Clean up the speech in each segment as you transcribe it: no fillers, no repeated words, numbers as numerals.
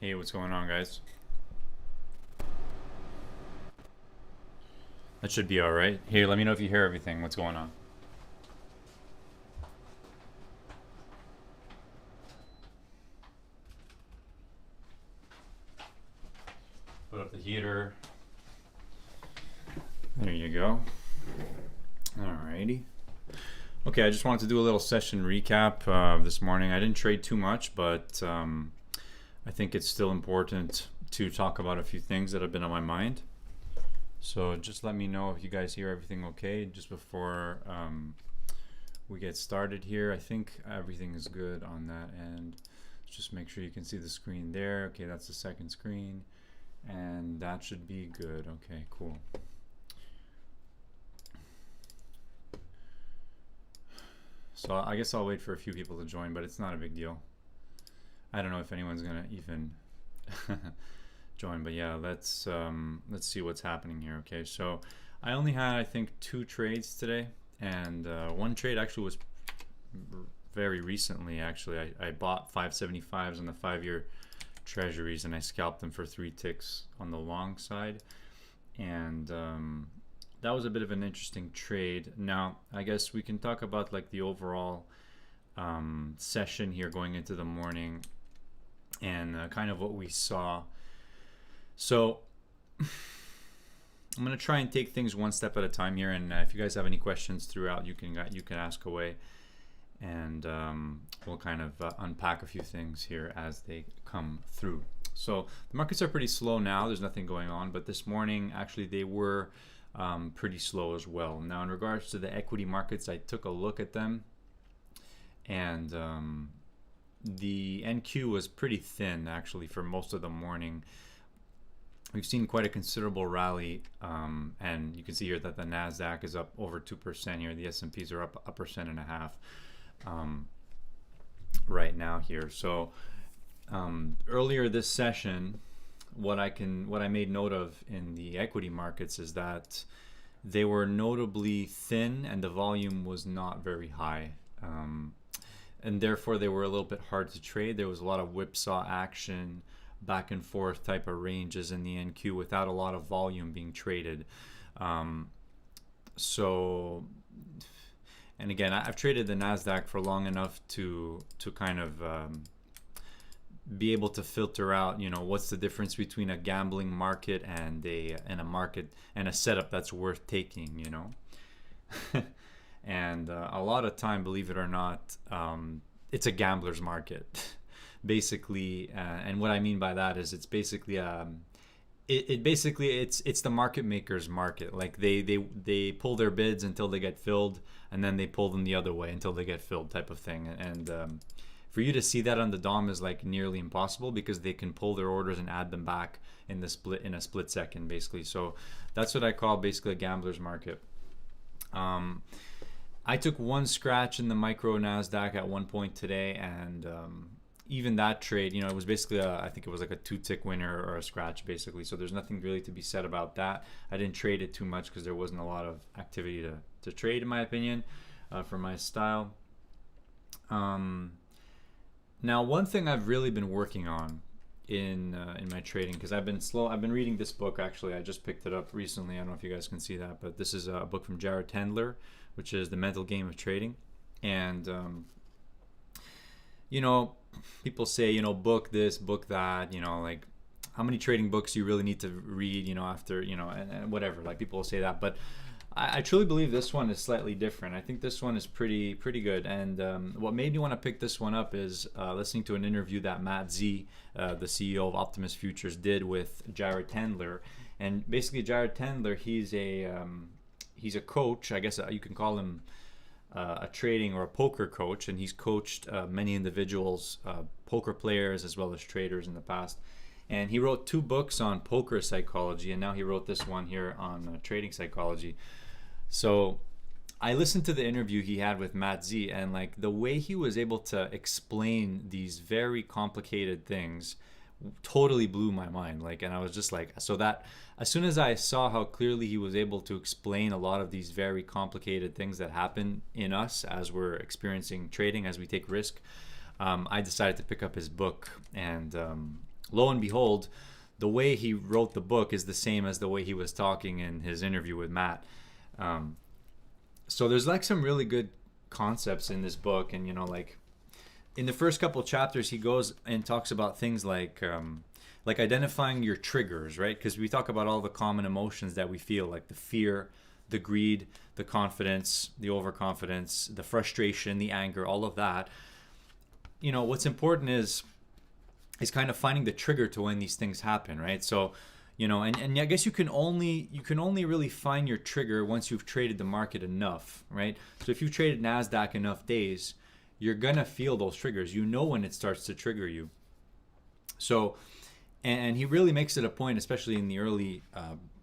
Hey, what's going on, guys? That should be all right. Here, let me know if you hear everything. What's going on? Put up the heater. There you go. Alrighty. Okay, I just wanted to do a little session recap this morning. I didn't trade too much, but I think it's still important to talk about a few things that have been on my mind. So just let me know if you guys hear everything okay just before we get started here. I think everything is good on that end. Just make sure you can see the screen there. Okay, that's the second screen, and that should be good. Okay, cool. So I guess I'll wait for a few people to join, but it's not a big deal. I don't know if anyone's gonna even join, but yeah, let's see what's happening here. Okay, so I only had, I think, 2 trades today, and one trade actually was very recently. Actually, I bought 575s on the 5-year treasuries, and I scalped them for 3 ticks on the long side, and that was a bit of an interesting trade. Now, I guess we can talk about like the overall session here going into the morning, and kind of what we saw. So I'm gonna try and take things one step at a time here, and if you guys have any questions throughout, you can ask away, and we'll kind of unpack a few things here as they come through. So the markets are pretty slow now. There's nothing going on, but this morning actually they were pretty slow as well. Now, in regards to the equity markets, I took a look at them, and the NQ was pretty thin actually for most of the morning. We've seen quite a considerable rally, and you can see here that the Nasdaq is up over 2% here. The S&Ps are up 1.5% right now here. So earlier this session, what I made note of in the equity markets is that they were notably thin, and the volume was not very high, and therefore they were a little bit hard to trade. There was a lot of whipsaw action, back and forth type of ranges in the NQ without a lot of volume being traded. So, and again, I've traded the Nasdaq for long enough to kind of be able to filter out, what's the difference between a gambling market and a market and a setup that's worth taking, and a lot of time, believe it or not, it's a gambler's market. Basically, and what I mean by that is it's basically it's the market maker's market. Like they pull their bids until they get filled, and then they pull them the other way until they get filled, type of thing. And for you to see that on the DOM is like nearly impossible, because they can pull their orders and add them back in a split second, basically. So that's what I call basically a gambler's market. I took one scratch in the micro Nasdaq at one point today, and even that trade, it was basically I think it was like a 2-tick winner or a scratch, basically. So there's nothing really to be said about that. I didn't trade it too much because there wasn't a lot of activity to trade, in my opinion, for my style. Now, one thing I've really been working on in my trading, because I've been reading this book. Actually, I just picked it up recently. I don't know if you guys can see that, but this is a book from Jared Tendler, which is The Mental Game of Trading. And people say, book this, book that, like how many trading books do you really need to read, after, and whatever, like people will say that. But I truly believe this one is slightly different. I think this one is pretty good. And what made me want to pick this one up is listening to an interview that Matt Z, the CEO of Optimus Futures, did with Jared Tendler. And basically, Jared Tendler, he's a coach. I guess you can call him a trading or a poker coach, and he's coached many individuals, poker players as well as traders in the past. And he wrote 2 books on poker psychology, and now he wrote this one here on trading psychology. So I listened to the interview he had with Matt Z, and like the way he was able to explain these very complicated things totally blew my mind. Like, and I was just like, so that as soon as I saw how clearly he was able to explain a lot of these very complicated things that happen in us as we're experiencing trading, as we take risk, I decided to pick up his book. And lo and behold, the way he wrote the book is the same as the way he was talking in his interview with Matt. So there's like some really good concepts in this book, and like in the first couple chapters, he goes and talks about things like identifying your triggers, right? Because we talk about all the common emotions that we feel, like the fear, the greed, the confidence, the overconfidence, the frustration, the anger, all of that. What's important is kind of finding the trigger to when these things happen, right? So, and I guess you can only really find your trigger once you've traded the market enough, right? So if you've traded NASDAQ enough days, you're gonna feel those triggers. When it starts to trigger you. So, and he really makes it a point, especially in the early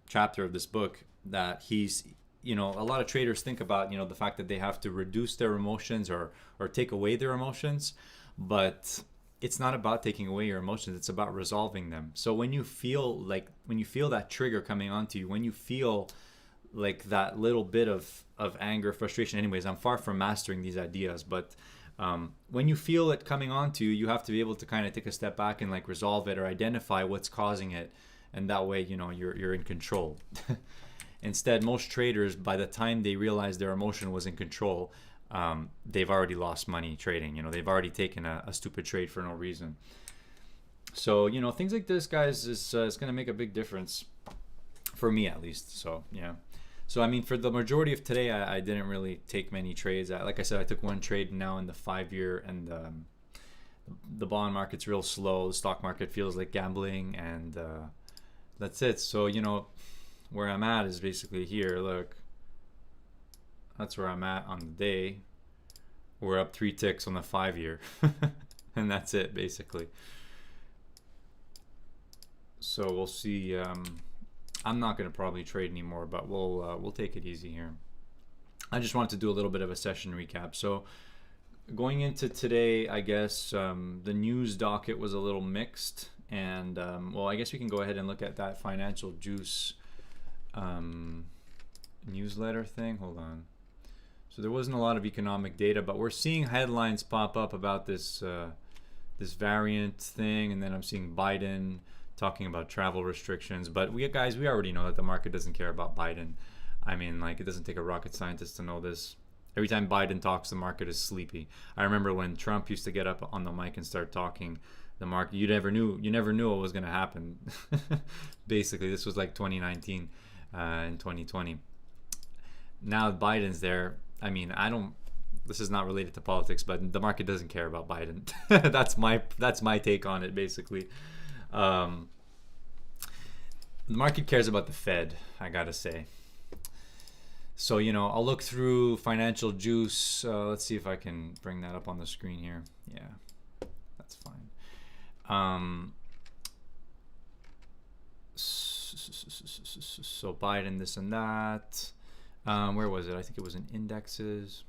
chapter of this book, that he's, a lot of traders think about, the fact that they have to reduce their emotions or take away their emotions, but it's not about taking away your emotions. It's about resolving them. So when you feel that trigger coming onto you, when you feel like that little bit of anger, frustration, anyways, I'm far from mastering these ideas, but when you feel it coming onto you, you have to be able to kind of take a step back and like resolve it or identify what's causing it, and that way you're in control. Instead, most traders, by the time they realize their emotion was in control, they've already lost money trading. They've already taken a stupid trade for no reason. So things like this, guys, is going to make a big difference for me, at least. So yeah. So I mean, for the majority of today, I didn't really take many trades. Like I said, I took one trade now in the 5-year, and the bond market's real slow. The stock market feels like gambling, and that's it. So where I'm at is basically here. Look, that's where I'm at on the day. We're up 3 ticks on the 5-year, and that's it basically. So we'll see. I'm not going to probably trade anymore, but we'll take it easy here. I just wanted to do a little bit of a session recap. So going into today, I guess the news docket was a little mixed, and well, I guess we can go ahead and look at that Financial Juice newsletter thing. Hold on. So there wasn't a lot of economic data, but we're seeing headlines pop up about this this variant thing, and then I'm seeing Biden talking about travel restrictions. But we already know that the market doesn't care about Biden. I mean, like, it doesn't take a rocket scientist to know this. Every time Biden talks, the market is sleepy. I remember when Trump used to get up on the mic and start talking, the market, you never knew what was going to happen. Basically, this was like 2019 and 2020. Now Biden's there. I mean, this is not related to politics, but the market doesn't care about Biden. that's my take on it, basically. The market cares about the Fed, I gotta say. So I'll look through Financial Juice. Let's see if I can bring that up on the screen here. Yeah, that's fine. So Biden, this and that. Where was it? I think it was in indexes.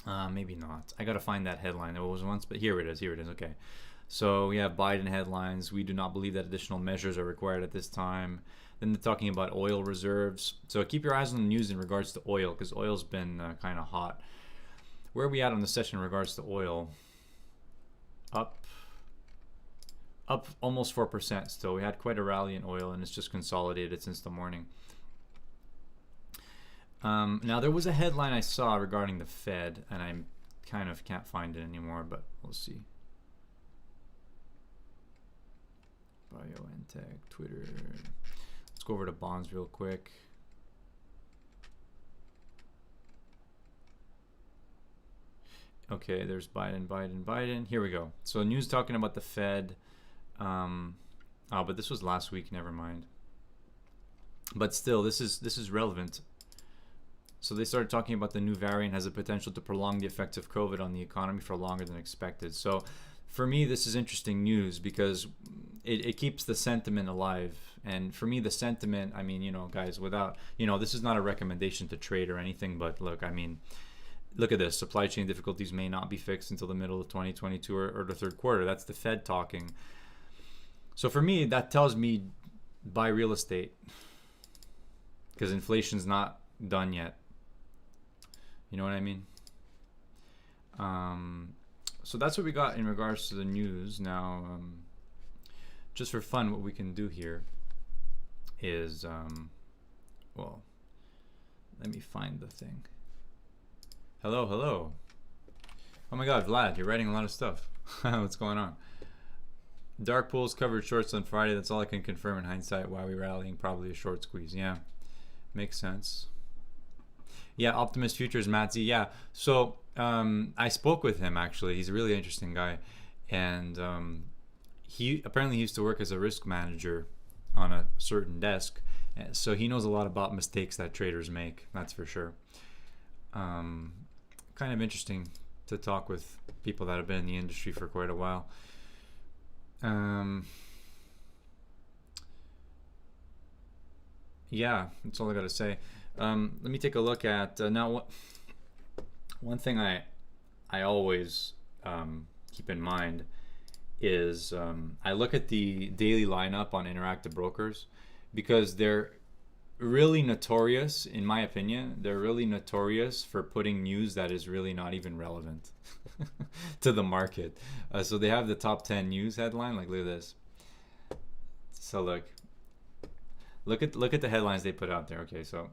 Maybe not. I gotta find that headline. There was once, but here it is. Okay. So we have Biden headlines. We do not believe that additional measures are required at this time. Then they're talking about oil reserves. So keep your eyes on the news in regards to oil, because oil's been kind of hot. Where are we at on the session in regards to oil? Up almost 4% still. We had quite a rally in oil, and it's just consolidated since the morning. Now there was a headline I saw regarding the Fed, and I kind of can't find it anymore, but we'll see. BioNTech, Twitter. Let's go over to bonds real quick. Okay, there's Biden. Here we go. So news talking about the Fed. But this was last week. Never mind. But still, this is relevant. So they started talking about the new variant has the potential to prolong the effects of COVID on the economy for longer than expected. So for me, this is interesting news because it keeps the sentiment alive. And for me, the sentiment, I mean, guys, without, this is not a recommendation to trade or anything, but look, I mean, look at this. Supply chain difficulties may not be fixed until the middle of 2022 or the third quarter. That's the Fed talking. So for me, that tells me buy real estate because inflation's not done yet. You know what I mean? so that's what we got in regards to the news. Now, just for fun, what we can do here is, well, let me find the thing. Hello, hello. Oh my God, Vlad, you're writing a lot of stuff. What's going on? Dark pools covered shorts on Friday. That's all I can confirm in hindsight. Why we rallying? Probably a short squeeze. Yeah, makes sense. Yeah, Optimist Futures, Matt Z. Yeah, so I spoke with him actually. He's a really interesting guy, and he apparently used to work as a risk manager on a certain desk, so he knows a lot about mistakes that traders make. That's for sure. Kind of interesting to talk with people that have been in the industry for quite a while. Yeah, that's all I gotta say. Let me take a look at now. One thing I always keep in mind is I look at the daily lineup on Interactive Brokers, because they're really notorious, in my opinion, they're really notorious for putting news that is really not even relevant to the market. So they have the top 10 news headline. Like, look at this. So look at the headlines they put out there. Okay, so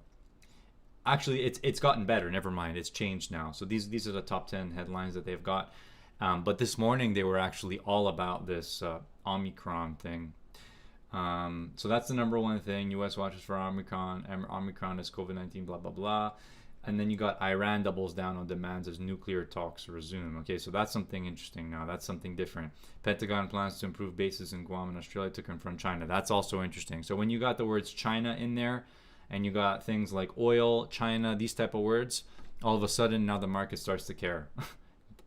actually it's gotten better. Never mind, it's changed now. So these are the top 10 headlines that they've got. But this morning they were actually all about this Omicron thing. So that's the number one thing. U.S. watches for Omicron. Omicron is COVID-19, blah, blah, blah. And then you got Iran doubles down on demands as nuclear talks resume. Okay, so that's something interesting now. That's something different. Pentagon plans to improve bases in Guam and Australia to confront China. That's also interesting. So when you got the words China in there, and you got things like oil, China, these type of words, all of a sudden now the market starts to care.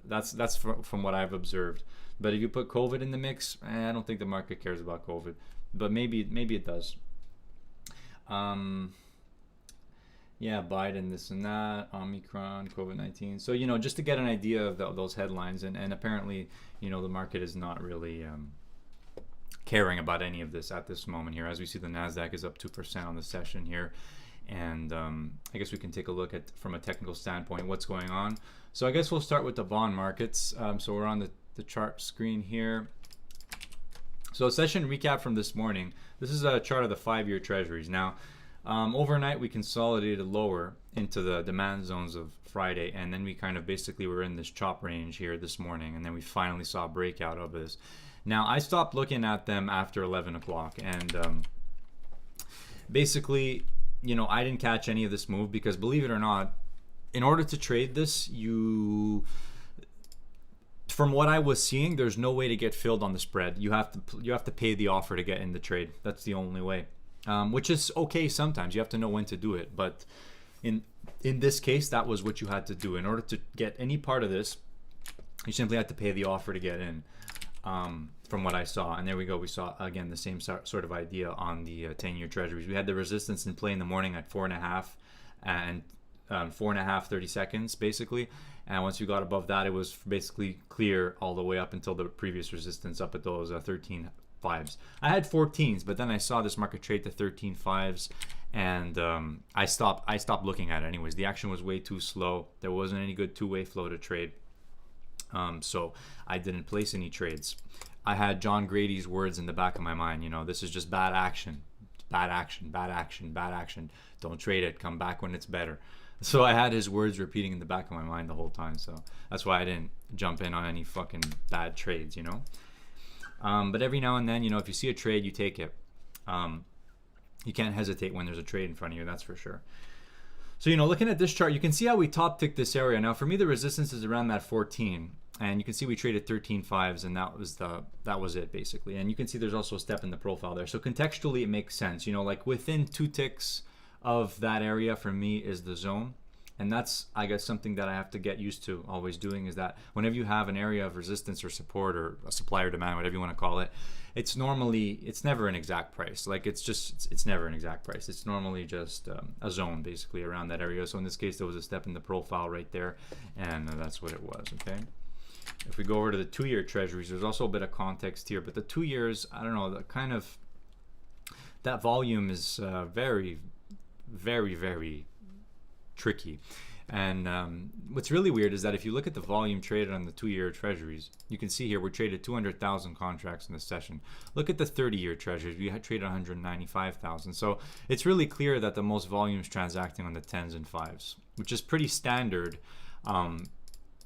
That's from what I've observed. But if you put COVID in the mix, I don't think the market cares about COVID. But maybe it does. Yeah, Biden, this and that, Omicron, COVID-19. So, just to get an idea of those headlines, and apparently, the market is not really caring about any of this at this moment here. As we see, the NASDAQ is up 2% on the session here. And I guess we can take a look at, from a technical standpoint, what's going on. So I guess we'll start with the bond markets. So we're on the chart screen here. So a session recap from this morning. This is a chart of the 5-year treasuries. Now, overnight we consolidated lower into the demand zones of Friday, and then we kind of basically were in this chop range here this morning, and then we finally saw a breakout of this. Now, I stopped looking at them after 11 o'clock, and basically, I didn't catch any of this move because, believe it or not, in order to trade this, from what I was seeing, there's no way to get filled on the spread. You have to pay the offer to get in the trade. That's the only way, which is okay sometimes. You have to know when to do it, but in this case, that was what you had to do. In order to get any part of this, you simply had to pay the offer to get in, from what I saw. And there we go. We saw, again, the same sort of idea on the 10-year treasuries. We had the resistance in play in the morning at 4.5 and 4.5, 30 seconds, basically. And once you got above that, it was basically clear all the way up until the previous resistance up at those 13.5s. I had 14s, but then I saw this market trade to 13.5s, and I stopped looking at it anyways. The action was way too slow. There wasn't any good two-way flow to trade. So I didn't place any trades. I had John Grady's words in the back of my mind. This is just bad action, bad action, bad action, bad action. Don't trade it. Come back when it's better. So I had his words repeating in the back of my mind the whole time. So that's why I didn't jump in on any fucking bad trades, But every now and then, if you see a trade, you take it. You can't hesitate when there's a trade in front of you, that's for sure. So, looking at this chart, you can see how we top ticked this area. Now, for me, the resistance is around that 14. And you can see we traded 13.5s, and that was it, basically. And you can see there's also a step in the profile there. So contextually, it makes sense. Like within 2 ticks of that area, for me, is the zone. And that's, I guess, something that I have to get used to always doing, is that whenever you have an area of resistance or support or a supply or demand, whatever you want to call it, it's never an exact price. Like it's never an exact price. It's normally just a zone basically around that area. So in this case, there was a step in the profile right there, and that's what it was, okay? If we go over to the 2-year treasuries, there's also a bit of context here, but the 2 years, I don't know, that volume is very, very, very tricky. And what's really weird is that if you look at the volume traded on the 2-year treasuries, you can see here we traded 200,000 contracts in this session. Look at the 30-year treasuries, we had traded 195,000. So it's really clear that the most volume is transacting on the 10s and 5s, which is pretty standard.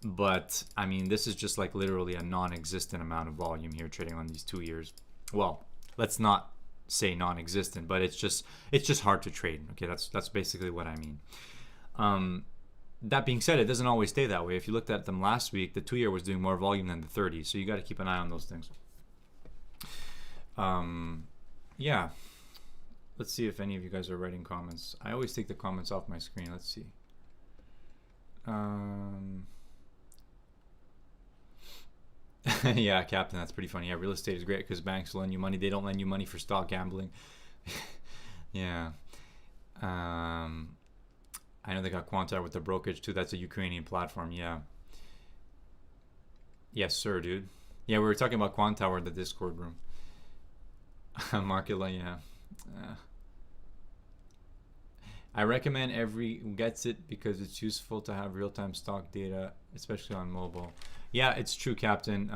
But I mean, this is just like literally a non-existent amount of volume here trading on these 2 years. Well, let's not say non-existent, but it's just hard to trade. Okay, that's basically what I mean. That being said, it doesn't always stay that way. If you looked at them last week, the 2-year was doing more volume than the 30, so you got to keep an eye on those things. Yeah, let's see if any of you guys are writing comments. I always take the comments off my screen. Let's see. Yeah, Captain, that's pretty funny. Yeah, real estate is great because banks lend you money. They don't lend you money for stock gambling. Yeah. I know they got Quantar with the brokerage too. That's a Ukrainian platform. Yeah. Yes, sir, dude. Yeah, we were talking about Quantar in the Discord room. Market, yeah. I recommend every gets it because it's useful to have real-time stock data, especially on mobile. Yeah, it's true, Captain.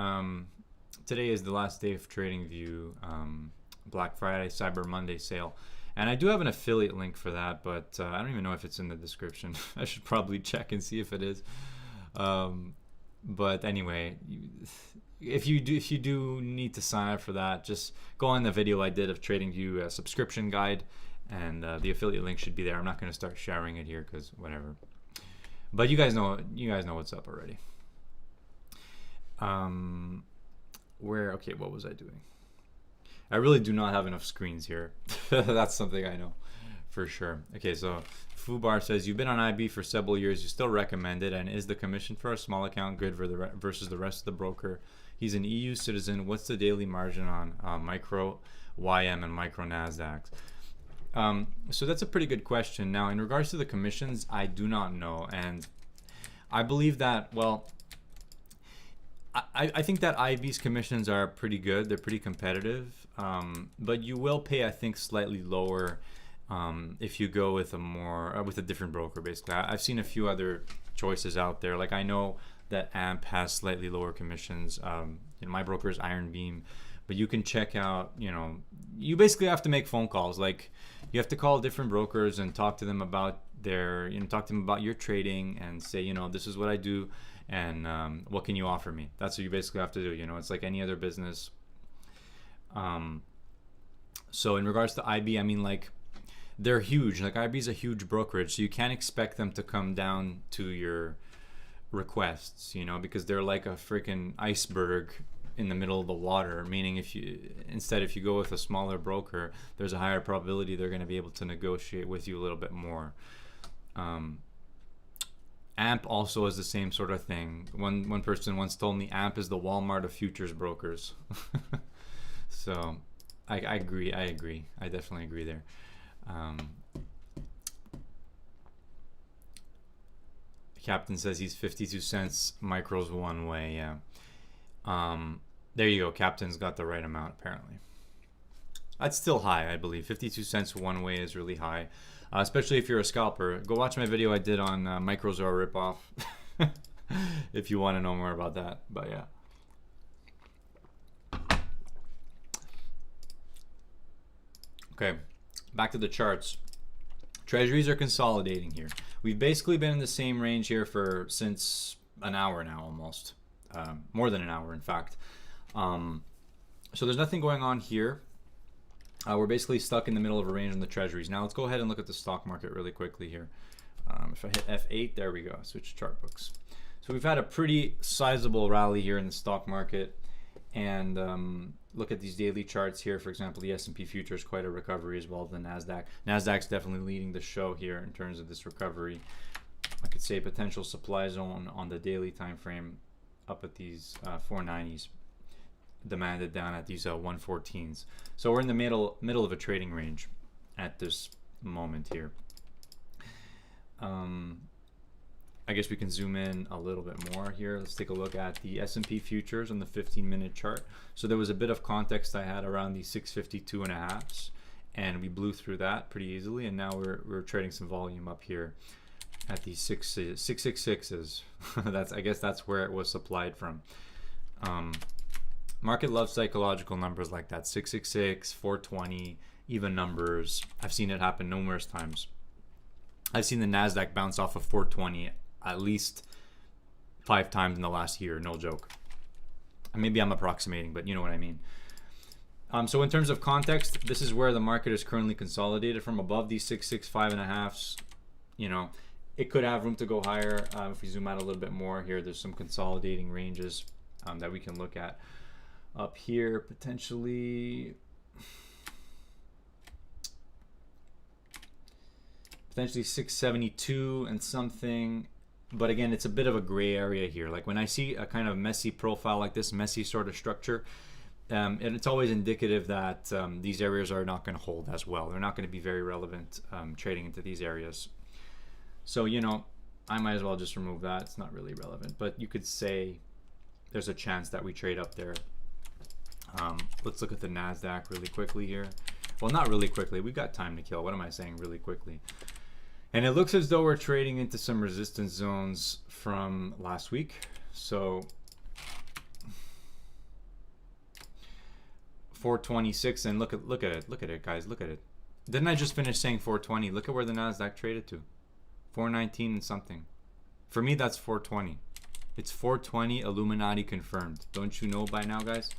Today is the last day of TradingView, Black Friday, Cyber Monday sale. And I do have an affiliate link for that, but I don't even know if it's in the description. I should probably check and see if it is. But anyway, if you do need to sign up for that, just go on the video I did of TradingView subscription guide, and the affiliate link should be there. I'm not going to start sharing it here because whatever. But you guys know what's up already. Okay, what was I doing? I really do not have enough screens here. That's something I know for sure. Okay, so Fubar says, you've been on IB for several years. You still recommend it, and is the commission for a small account good for versus the rest of the broker? He's an EU citizen. What's the daily margin on micro YM and micro NASDAQs? So that's a pretty good question. Now, in regards to the commissions, I do not know, and I believe that, well, I think that IB's commissions are pretty good. They're pretty competitive, but you will pay, I think, slightly lower if you go with a different broker. Basically, I've seen a few other choices out there. Like I know that AMP has slightly lower commissions. My broker is Ironbeam, but you can check out. You basically have to make phone calls. Like you have to call different brokers and talk to them about talk to them about your trading and say, this is what I do. And what can you offer me? That's what you basically have to do. It's like any other business. So in regards to IB, I mean, like, they're huge. Like IB is a huge brokerage, so you can't expect them to come down to your requests, because they're like a freaking iceberg in the middle of the water. Meaning, if you go with a smaller broker, there's a higher probability they're going to be able to negotiate with you a little bit more. AMP also is the same sort of thing. One person once told me AMP is the Walmart of futures brokers. So I agree. I definitely agree there. Captain says he's 52 cents micros one way. Yeah. There you go. Captain's got the right amount apparently. That's still high, I believe. 52 cents one way is really high. Especially if you're a scalper. Go watch my video I did on micros or a ripoff if you want to know more about that. But yeah. Okay, back to the charts. Treasuries are consolidating here. We've basically been in the same range here since an hour now almost. More than an hour, in fact. So there's nothing going on here. We're basically stuck in the middle of a range on the treasuries. Now let's go ahead and look at the stock market really quickly here. If I hit F8, there we go. Switch to chart books. So we've had a pretty sizable rally here in the stock market. And look at these daily charts here. For example, the S&P futures, quite a recovery as well as the NASDAQ. NASDAQ's definitely leading the show here in terms of this recovery. I could say potential supply zone on the daily time frame up at these 490s. Demanded down at these 114s. So we're in the middle of a trading range at this moment here. I guess we can zoom in a little bit more here. Let's take a look at the S&P futures on the 15-minute chart. So there was a bit of context I had around the 652.5s, and we blew through that pretty easily, and now we're trading some volume up here at these 666s. That's, I guess that's where it was supplied from. Market loves psychological numbers like that, 666, 420, even numbers. I've seen it happen numerous times. I've seen the NASDAQ bounce off of 420 at least 5 times in the last year, no joke. Maybe I'm approximating, but you know what I mean. So in terms of context, this is where the market is currently consolidated from above these 665.5s. You know, it could have room to go higher. If we zoom out a little bit more here, there's some consolidating ranges that we can look at. Up here, potentially 672 and something. But again, it's a bit of a gray area here. Like when I see a kind of messy profile like this, messy sort of structure, and it's always indicative that these areas are not going to hold as well. They're not going to be very relevant trading into these areas. So, you know, I might as well just remove that. It's not really relevant, but you could say there's a chance that we trade up there. Let's look at the NASDAQ really quickly here. Well, not really quickly. We got time to kill. What am I saying really quickly? And it looks as though we're trading into some resistance zones from last week. So 426, and look at it, guys. Look at it. Didn't I just finish saying 420? Look at where the NASDAQ traded to. 419 and something. For me, that's 420. It's 420 Illuminati confirmed. Don't you know by now, guys?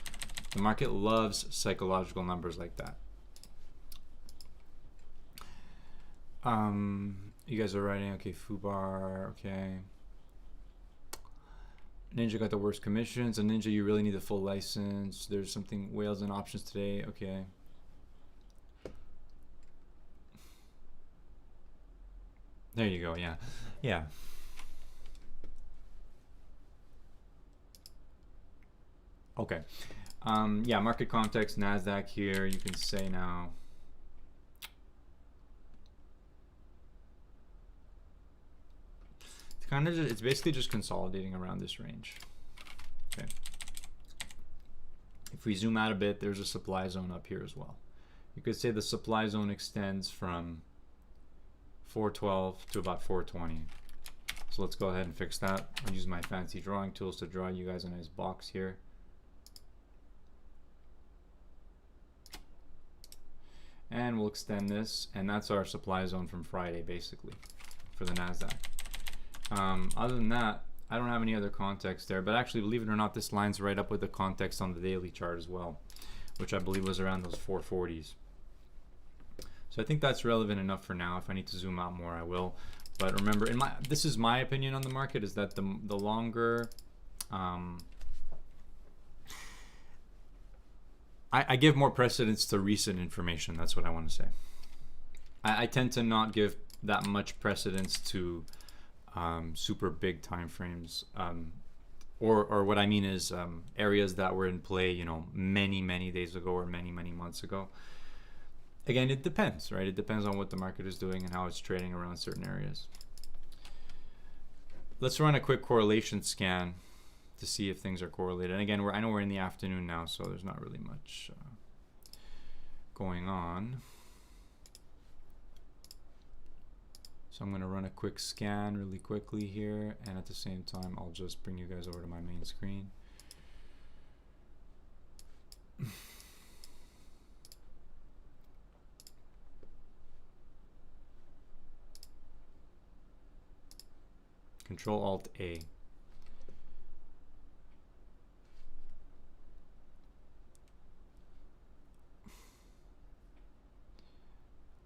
The market loves psychological numbers like that. You guys are writing, okay, FUBAR, okay. Ninja got the worst commissions. And Ninja, you really need a full license. There's something, whales and options today, okay. There you go, yeah. Yeah. Okay. Yeah, market context, NASDAQ here, you can say now. It's basically just consolidating around this range. Okay. If we zoom out a bit, there's a supply zone up here as well. You could say the supply zone extends from 412 to about 420. So let's go ahead and fix that. I'll use my fancy drawing tools to draw you guys a nice box here. And we'll extend this, and that's our supply zone from Friday, basically, for the NASDAQ. Other than that, I don't have any other context there, but actually, believe it or not, this lines right up with the context on the daily chart as well, which I believe was around those 440s. So I think that's relevant enough for now. If I need to zoom out more, I will. But remember, this is my opinion on the market, is that the longer I give more precedence to recent information. That's what I want to say. I tend to not give that much precedence to super big time frames, or what I mean is areas that were in play, you know, many days ago or many months ago. Again, it depends, right? It depends on what the market is doing and how it's trading around certain areas. Let's run a quick correlation scan to see if things are correlated. And again, I know we're in the afternoon now, so there's not really much going on. So I'm going to run a quick scan really quickly here, and at the same time, I'll just bring you guys over to my main screen. Control-Alt-A.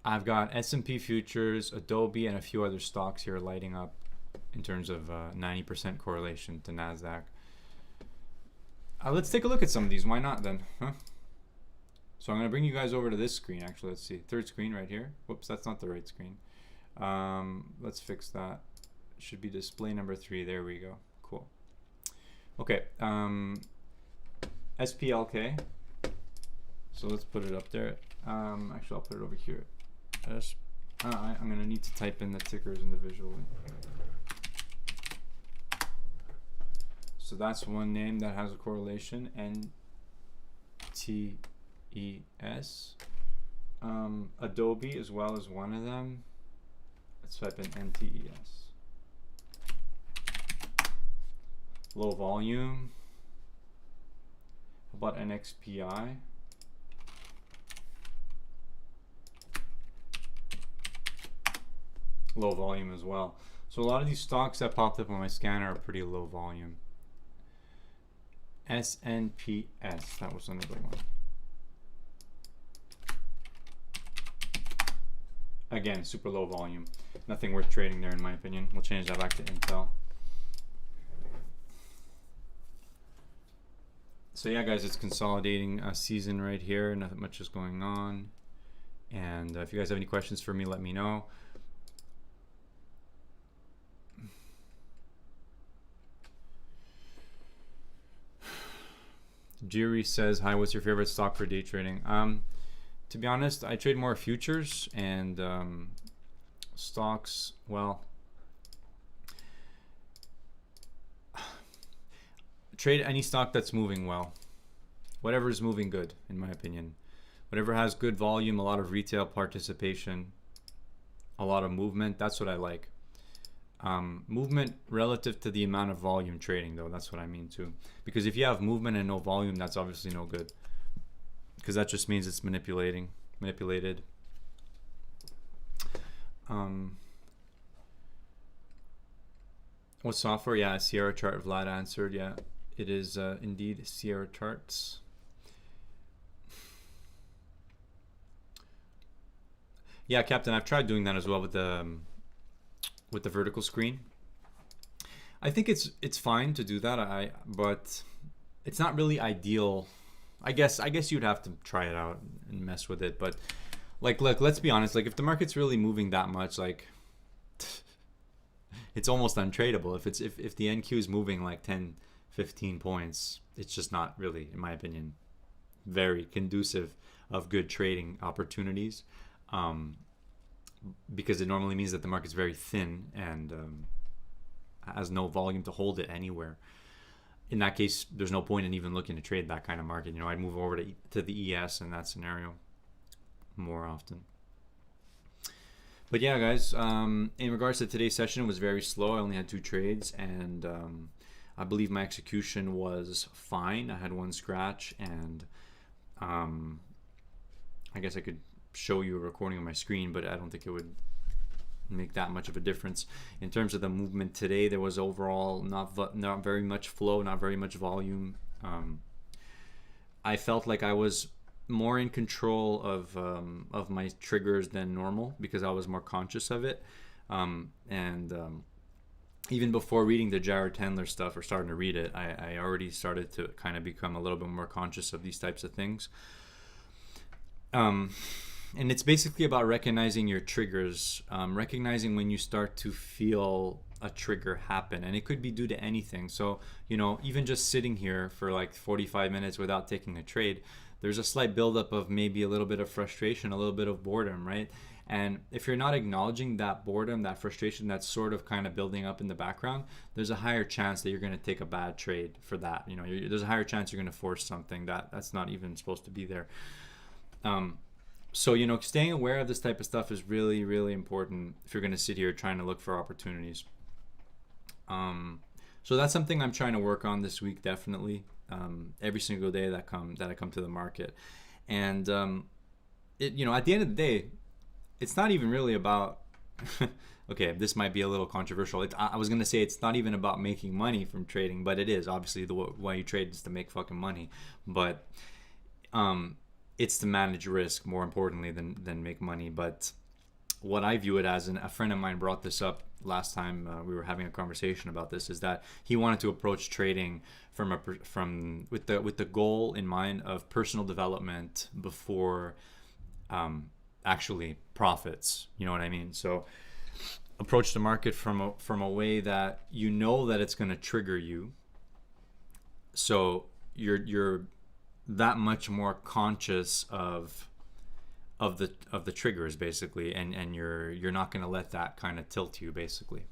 I've got S&P futures, Adobe, and a few other stocks here lighting up in terms of 90% correlation to NASDAQ. Let's take a look at some of these. Why not then? Huh? So I'm going to bring you guys over to this screen, actually. Let's see. Third screen right here. Whoops, that's not the right screen. Let's fix that. It should be display number 3. There we go. Cool. Okay. SPLK. So let's put it up there. Actually, I'll put it over here. I'm going to need to type in the tickers individually. So that's one name that has a correlation, NTES. Adobe as well as one of them. Let's type in NTES. low volume. How about NXPI? Low volume as well. So a lot of these stocks that popped up on my scanner are pretty low volume. SNPS, that was another one. Again, super low volume. Nothing worth trading there in my opinion. We'll change that back to Intel. So yeah guys, it's consolidating season right here. Nothing much is going on. And if you guys have any questions for me, let me know. Jiri says, hi, what's your favorite stock for day trading? To be honest, I trade more futures and stocks. Well, trade any stock that's moving well. Whatever is moving good, in my opinion. Whatever has good volume, a lot of retail participation, a lot of movement, that's what I like. Movement relative to the amount of volume trading though, that's what I mean too. Because if you have movement and no volume, that's obviously no good. Because that just means it's manipulated. What software? Yeah, Sierra Chart, Vlad answered. Yeah, it is indeed Sierra Charts. Yeah, Captain, I've tried doing that as well with the vertical screen. I think it's fine to do that. But it's not really ideal. I guess you'd have to try it out and mess with it. But like, look, let's be honest. Like, if the market's really moving that much, like, it's almost untradeable. If the NQ is moving like 10, 15 points, it's just not really, in my opinion, very conducive of good trading opportunities. Because it normally means that the market's very thin and has no volume to hold it anywhere. In that case, there's no point in even looking to trade that kind of market. You know, I'd move over to the ES in that scenario more often. But yeah, guys, in regards to today's session, it was very slow. I only had 2 trades, and I believe my execution was fine. I had 1 scratch, and I guess I could show you a recording on my screen, but I don't think it would make that much of a difference. In terms of the movement today, there was overall not very much flow, not very much volume. I felt like I was more in control of my triggers than normal because I was more conscious of it. Even before reading the Jared Tendler stuff or starting to read it, I already started to kind of become a little bit more conscious of these types of things. And it's basically about recognizing your triggers, recognizing when you start to feel a trigger happen. And it could be due to anything. So, you know, even just sitting here for like 45 minutes without taking a trade, there's a slight buildup of maybe a little bit of frustration, a little bit of boredom, right? And if you're not acknowledging that boredom, that frustration that's sort of kind of building up in the background, there's a higher chance that you're going to take a bad trade for that. You know, there's a higher chance you're going to force something that's not even supposed to be there. So, you know, staying aware of this type of stuff is really, really important if you're going to sit here trying to look for opportunities. So that's something I'm trying to work on this week, definitely. Every single day that I come to the market. And, you know, at the end of the day, it's not even really about, okay, this might be a little controversial. I was going to say it's not even about making money from trading, but it is. Obviously, the way you trade is to make fucking money. But, it's to manage risk more importantly than make money. But what I view it as, and a friend of mine brought this up last time we were having a conversation about this, is that he wanted to approach trading with the goal in mind of personal development before actually profits. You know what I mean? So approach the market from a way that you know that it's going to trigger you. So you're that much more conscious of the triggers basically, and you're not going to let that kind of tilt you basically.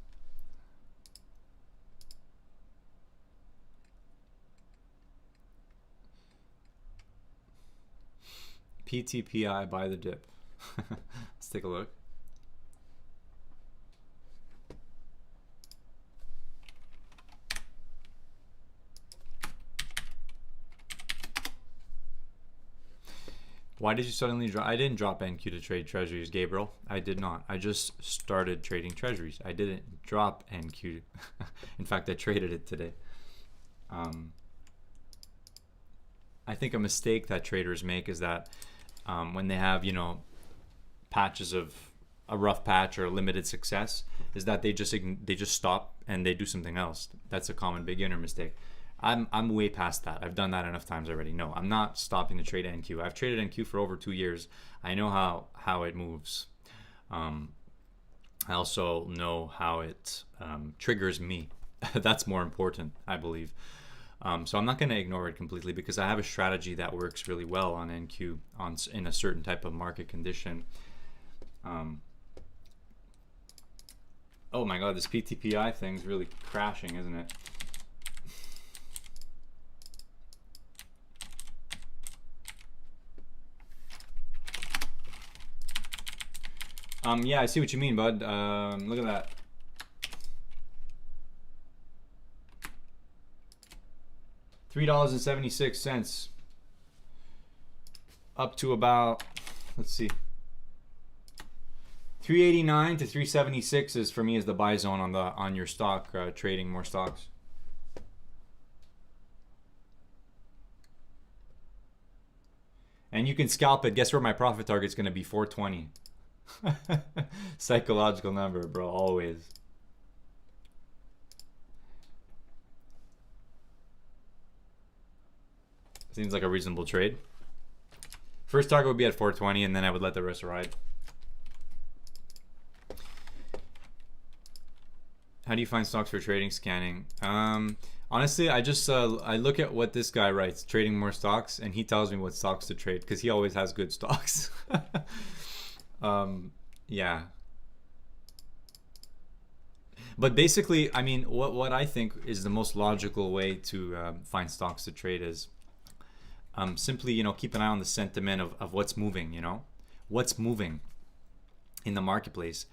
PTPI buy the dip. Let's take a look. Why did you suddenly drop? I didn't drop NQ to trade treasuries, Gabriel. I did not. I just started trading treasuries. I didn't drop NQ. In fact, I traded it today. I think a mistake that traders make is that when they have, you know, patches of a rough patch or limited success, is that they just stop and they do something else. That's a common beginner mistake. I'm way past that. I've done that enough times already. No, I'm not stopping to trade NQ. I've traded NQ for over 2 years. I know how it moves. I also know how it triggers me. That's more important, I believe. So I'm not going to ignore it completely because I have a strategy that works really well on NQ in a certain type of market condition. Oh my God, this PTPI thing's really crashing, isn't it? Yeah, I see what you mean, bud. Look at that. $3.76 up to about, let's see, 389 to 376 is for me is the buy zone on your stock, trading more stocks. And you can scalp it. Guess where my profit target's going to be? 420. Psychological number, bro, always. Seems like a reasonable trade. First target would be at 420, and then I would let the rest ride. How do you find stocks for trading? Scanning. Honestly, I just I look at what this guy writes, trading more stocks, and he tells me what stocks to trade because he always has good stocks. Yeah. But basically, I mean, what I think is the most logical way to find stocks to trade is simply, you know, keep an eye on the sentiment of what's moving, you know, what's moving in the marketplace.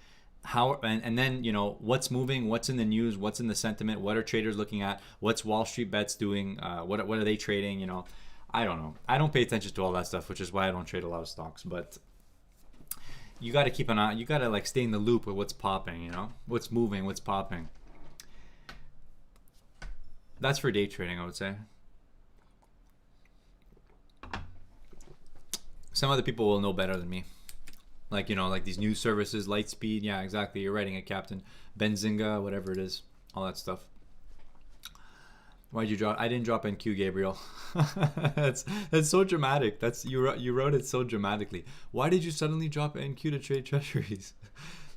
And then, you know, what's moving, what's in the news, what's in the sentiment, what are traders looking at, what's Wall Street Bets doing, what are they trading, you know. I don't know. I don't pay attention to all that stuff, which is why I don't trade a lot of stocks. But you got to keep an eye. You got to like stay in the loop with what's popping, you know, what's moving, what's popping. That's for day trading, I would say. Some other people will know better than me. Like, you know, like these news services, Lightspeed. Yeah, exactly. You're writing it, Captain. Benzinga, whatever it is. All that stuff. Why'd you drop? I didn't drop NQ, Gabriel. that's so dramatic. You wrote it so dramatically. Why did you suddenly drop NQ to trade treasuries?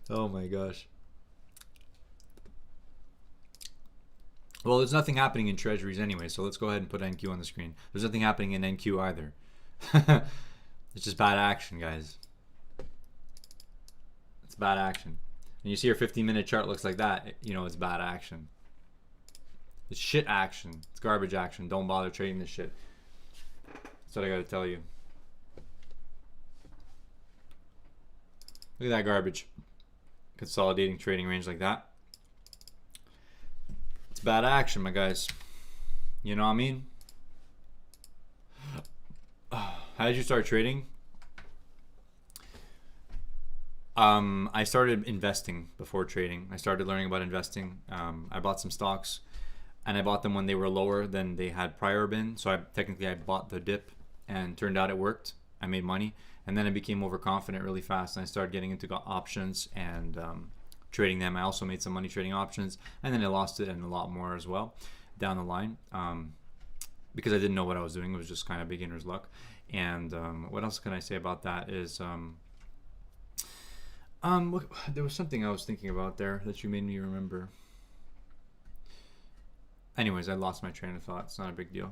Oh my gosh. Well, there's nothing happening in treasuries anyway, so let's go ahead and put NQ on the screen. There's nothing happening in NQ either. It's just bad action, guys. It's bad action. When you see your 15-minute chart looks like that, you know it's bad action. It's shit action. It's garbage action. Don't bother trading this shit. That's what I gotta tell you. Look at that garbage. Consolidating trading range like that. It's bad action, my guys. You know what I mean? How did you start trading? I started investing before trading. I started learning about investing. I bought some stocks, and I bought them when they were lower than they had prior been. So I bought the dip, and turned out it worked. I made money, and then I became overconfident really fast, and I started getting into options and trading them. I also made some money trading options, and then I lost it and a lot more as well down the line because I didn't know what I was doing. It was just kind of beginner's luck. And what else can I say about that is there was something I was thinking about there that you made me remember. Anyways, I lost my train of thought. It's not a big deal.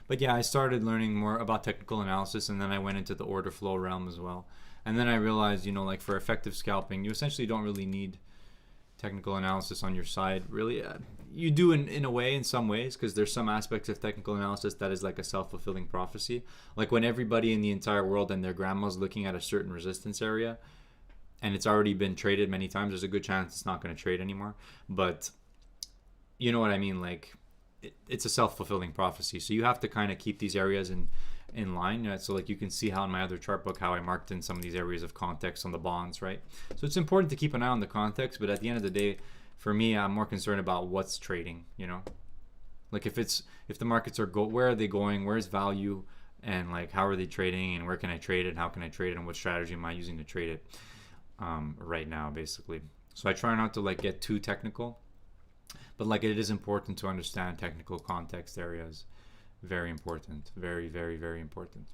But yeah, I started learning more about technical analysis, and then I went into the order flow realm as well. And then I realized, you know, like for effective scalping, you essentially don't really need technical analysis on your side, really. You do in a way, in some ways, because there's some aspects of technical analysis that is like a self-fulfilling prophecy. Like when everybody in the entire world and their grandma's looking at a certain resistance area, and it's already been traded many times, there's a good chance it's not going to trade anymore. But you know what I mean? Like it's a self-fulfilling prophecy. So you have to kind of keep these areas in line. So like you can see how in my other chart book how I marked in some of these areas of context on the bonds, right? So it's important to keep an eye on the context, but at the end of the day, for me, I'm more concerned about what's trading, you know? Like if the markets are where are they going, where's value, and like how are they trading, and where can I trade it, and how can I trade it, and what strategy am I using to trade it right now, basically. So I try not to like get too technical, but like it is important to understand technical context areas. Very important. Very, very, very important.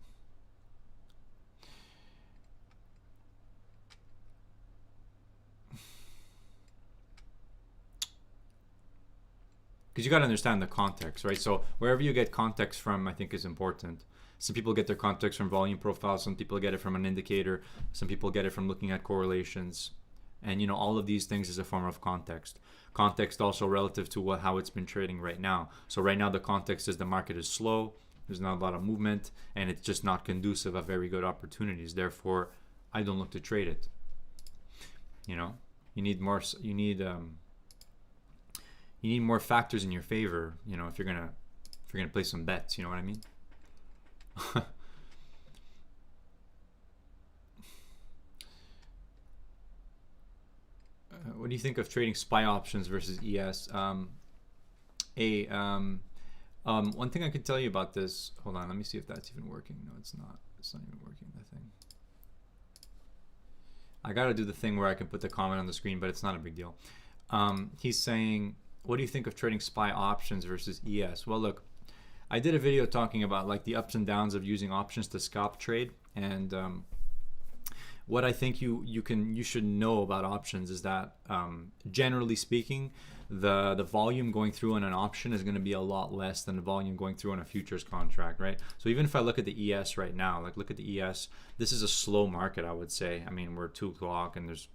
Because you got to understand the context, right? So wherever you get context from, I think is important. Some people get their context from volume profiles. Some people get it from an indicator. Some people get it from looking at correlations. And you know, all of these things is a form of context. Context also relative to how it's been trading right now. So right now the context is the market is slow. There's not a lot of movement, and it's just not conducive of very good opportunities. Therefore, I don't look to trade it. You know, you need more. You need more factors in your favor. You know, if you're gonna play some bets. You know what I mean? What do you think of trading SPY options versus ES? One thing I could tell you about this. Hold on, let me see if that's even working. No, it's not. It's not even working. That thing. I gotta do the thing where I can put the comment on the screen, but it's not a big deal. He's saying, what do you think of trading SPY options versus ES? Well, look, I did a video talking about like the ups and downs of using options to scalp trade, and what I think you should know about options is that generally speaking, the volume going through on an option is going to be a lot less than the volume going through on a futures contract, right? So even if I look at the ES right now, like look at the ES, this is a slow market, I would say. I mean, we're 2 o'clock and there's,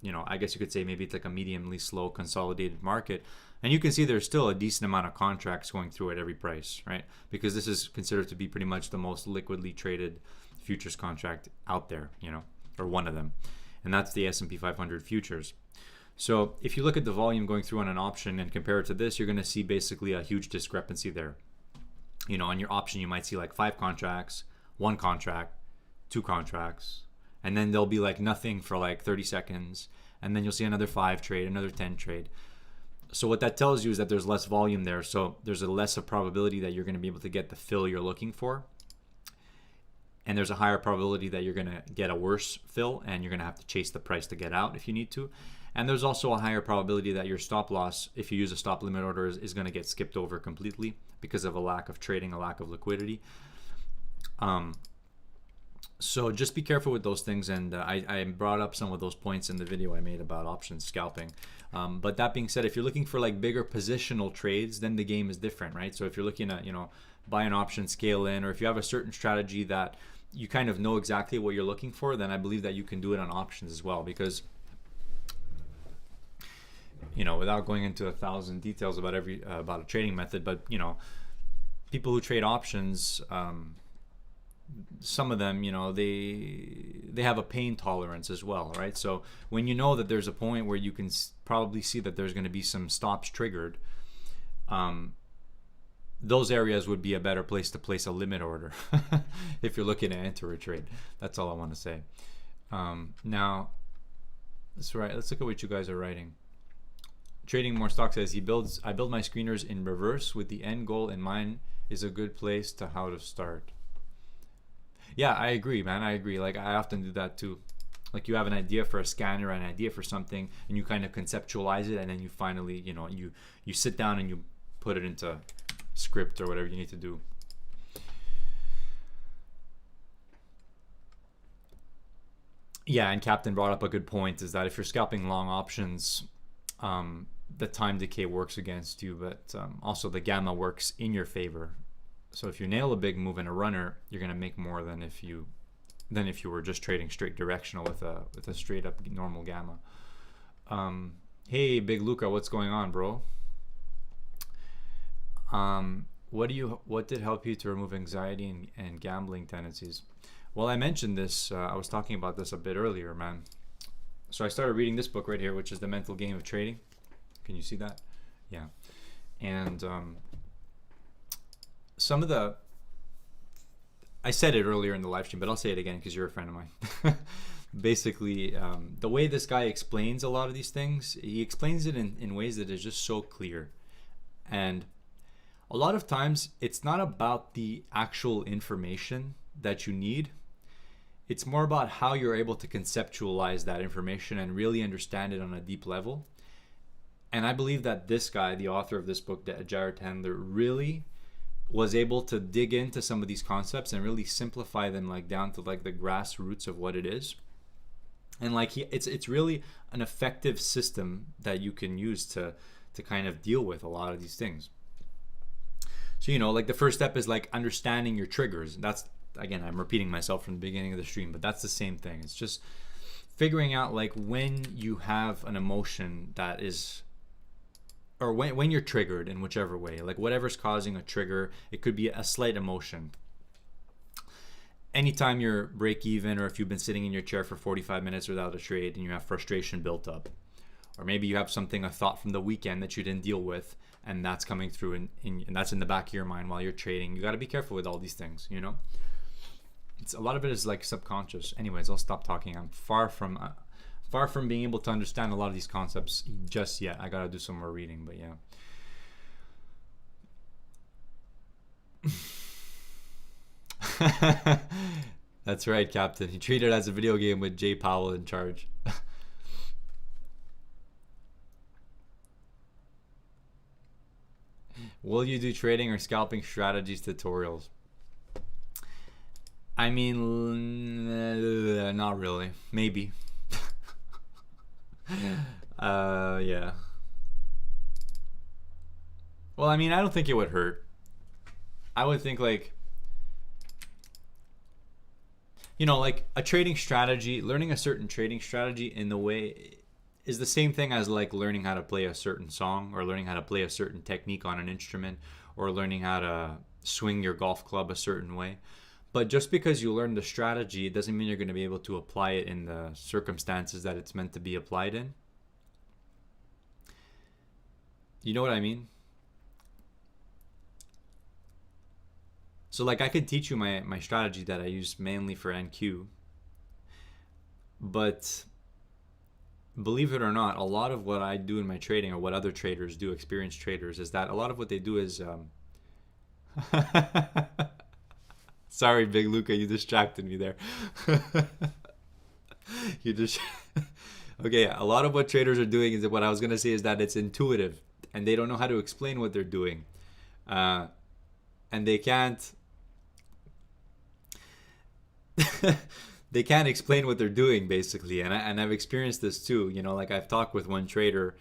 you know, I guess you could say maybe it's like a mediumly slow consolidated market. And you can see there's still a decent amount of contracts going through at every price, right? Because this is considered to be pretty much the most liquidly traded futures contract out there, you know, or one of them. And that's the S&P 500 futures. So if you look at the volume going through on an option and compare it to this, you're going to see basically a huge discrepancy there. You know, on your option, you might see like 5 contracts, 1 contract, 2 contracts, and then there'll be like nothing for like 30 seconds. And then you'll see another 5 trade, another 10 trade. So what that tells you is that there's less volume there. So there's a less of probability that you're going to be able to get the fill you're looking for. And there's a higher probability that you're going to get a worse fill and you're going to have to chase the price to get out if you need to. And there's also a higher probability that your stop loss, if you use a stop limit order, is going to get skipped over completely because of a lack of trading, a lack of liquidity. So just be careful with those things. And I brought up some of those points in the video I made about options scalping. But that being said, if you're looking for like bigger positional trades, then the game is different, right? So if you're looking at, you know, buy an option, scale in, or if you have a certain strategy that you kind of know exactly what you're looking for, then I believe that you can do it on options as well. Because, you know, without going into 1,000 details about about a trading method, but you know, people who trade options, some of them, you know, they have a pain tolerance as well, right? So when you know that there's a point where you can probably see that there's going to be some stops triggered, those areas would be a better place to place a limit order if you're looking to enter a trade. That's all I want to say. Now, let's look at what you guys are writing. Trading More Stock says, I build my screeners in reverse with the end goal in mind is a good place to how to start. Yeah, I agree, man. I agree. Like I often do that too. Like you have an idea for a scanner, an idea for something, and you kind of conceptualize it, and then you finally, you know, you sit down and you put it into script or whatever you need to do. Yeah, and Captain brought up a good point, is that if you're scalping long options, the time decay works against you, but also the gamma works in your favor. So if you nail a big move in a runner, you're going to make more than if you were just trading straight directional with a straight up normal gamma. Hey, Big Luca, what's going on, bro? What did help you to remove anxiety and gambling tendencies? Well, I mentioned this. I was talking about this a bit earlier, man. So I started reading this book right here, which is The Mental Game of Trading. Can you see that? Yeah. And some of the, I said it earlier in the live stream, but I'll say it again because you're a friend of mine. Basically, the way this guy explains a lot of these things, he explains it in ways that is just so clear. And a lot of times it's not about the actual information that you need. It's more about how you're able to conceptualize that information and really understand it on a deep level. And I believe that this guy, the author of this book, Jared Tendler, really was able to dig into some of these concepts and really simplify them like down to like the grassroots of what it is. And like it's really an effective system that you can use to kind of deal with a lot of these things. So, you know, like the first step is like understanding your triggers. That's, again, I'm repeating myself from the beginning of the stream, but that's the same thing. It's just figuring out like when you have an emotion that is, or when you're triggered in whichever way, like whatever's causing a trigger. It could be a slight emotion. Anytime you're break even, or if you've been sitting in your chair for 45 minutes without a trade and you have frustration built up, or maybe you have a thought from the weekend that you didn't deal with, and that's coming through and that's in the back of your mind while you're trading. You got to be careful with all these things, you know. It's a lot of it is like subconscious. Anyways, I'll stop talking. I'm far from being able to understand a lot of these concepts just yet. I gotta do some more reading, but yeah. That's right, Captain. He treated it as a video game with Jay Powell in charge. Will you do trading or scalping strategies tutorials? I mean, not really. Maybe. Yeah. Well, I mean, I don't think it would hurt. I would think like, you know, like a trading strategy, learning a certain trading strategy in the way is the same thing as like learning how to play a certain song, or learning how to play a certain technique on an instrument, or learning how to swing your golf club a certain way. But just because you learn the strategy, it doesn't mean you're going to be able to apply it in the circumstances that it's meant to be applied in. You know what I mean? So like I could teach you my strategy that I use mainly for NQ. But believe it or not, a lot of what I do in my trading, or what other traders do, experienced traders, is that a lot of what they do is... Sorry, Big Luca, you distracted me there. You just... Okay, a lot of what traders are doing is, what I was going to say is that it's intuitive, and they don't know how to explain what they're doing. And they can't... they can't explain what they're doing, basically. And I've experienced this too. You know, like I've talked with one trader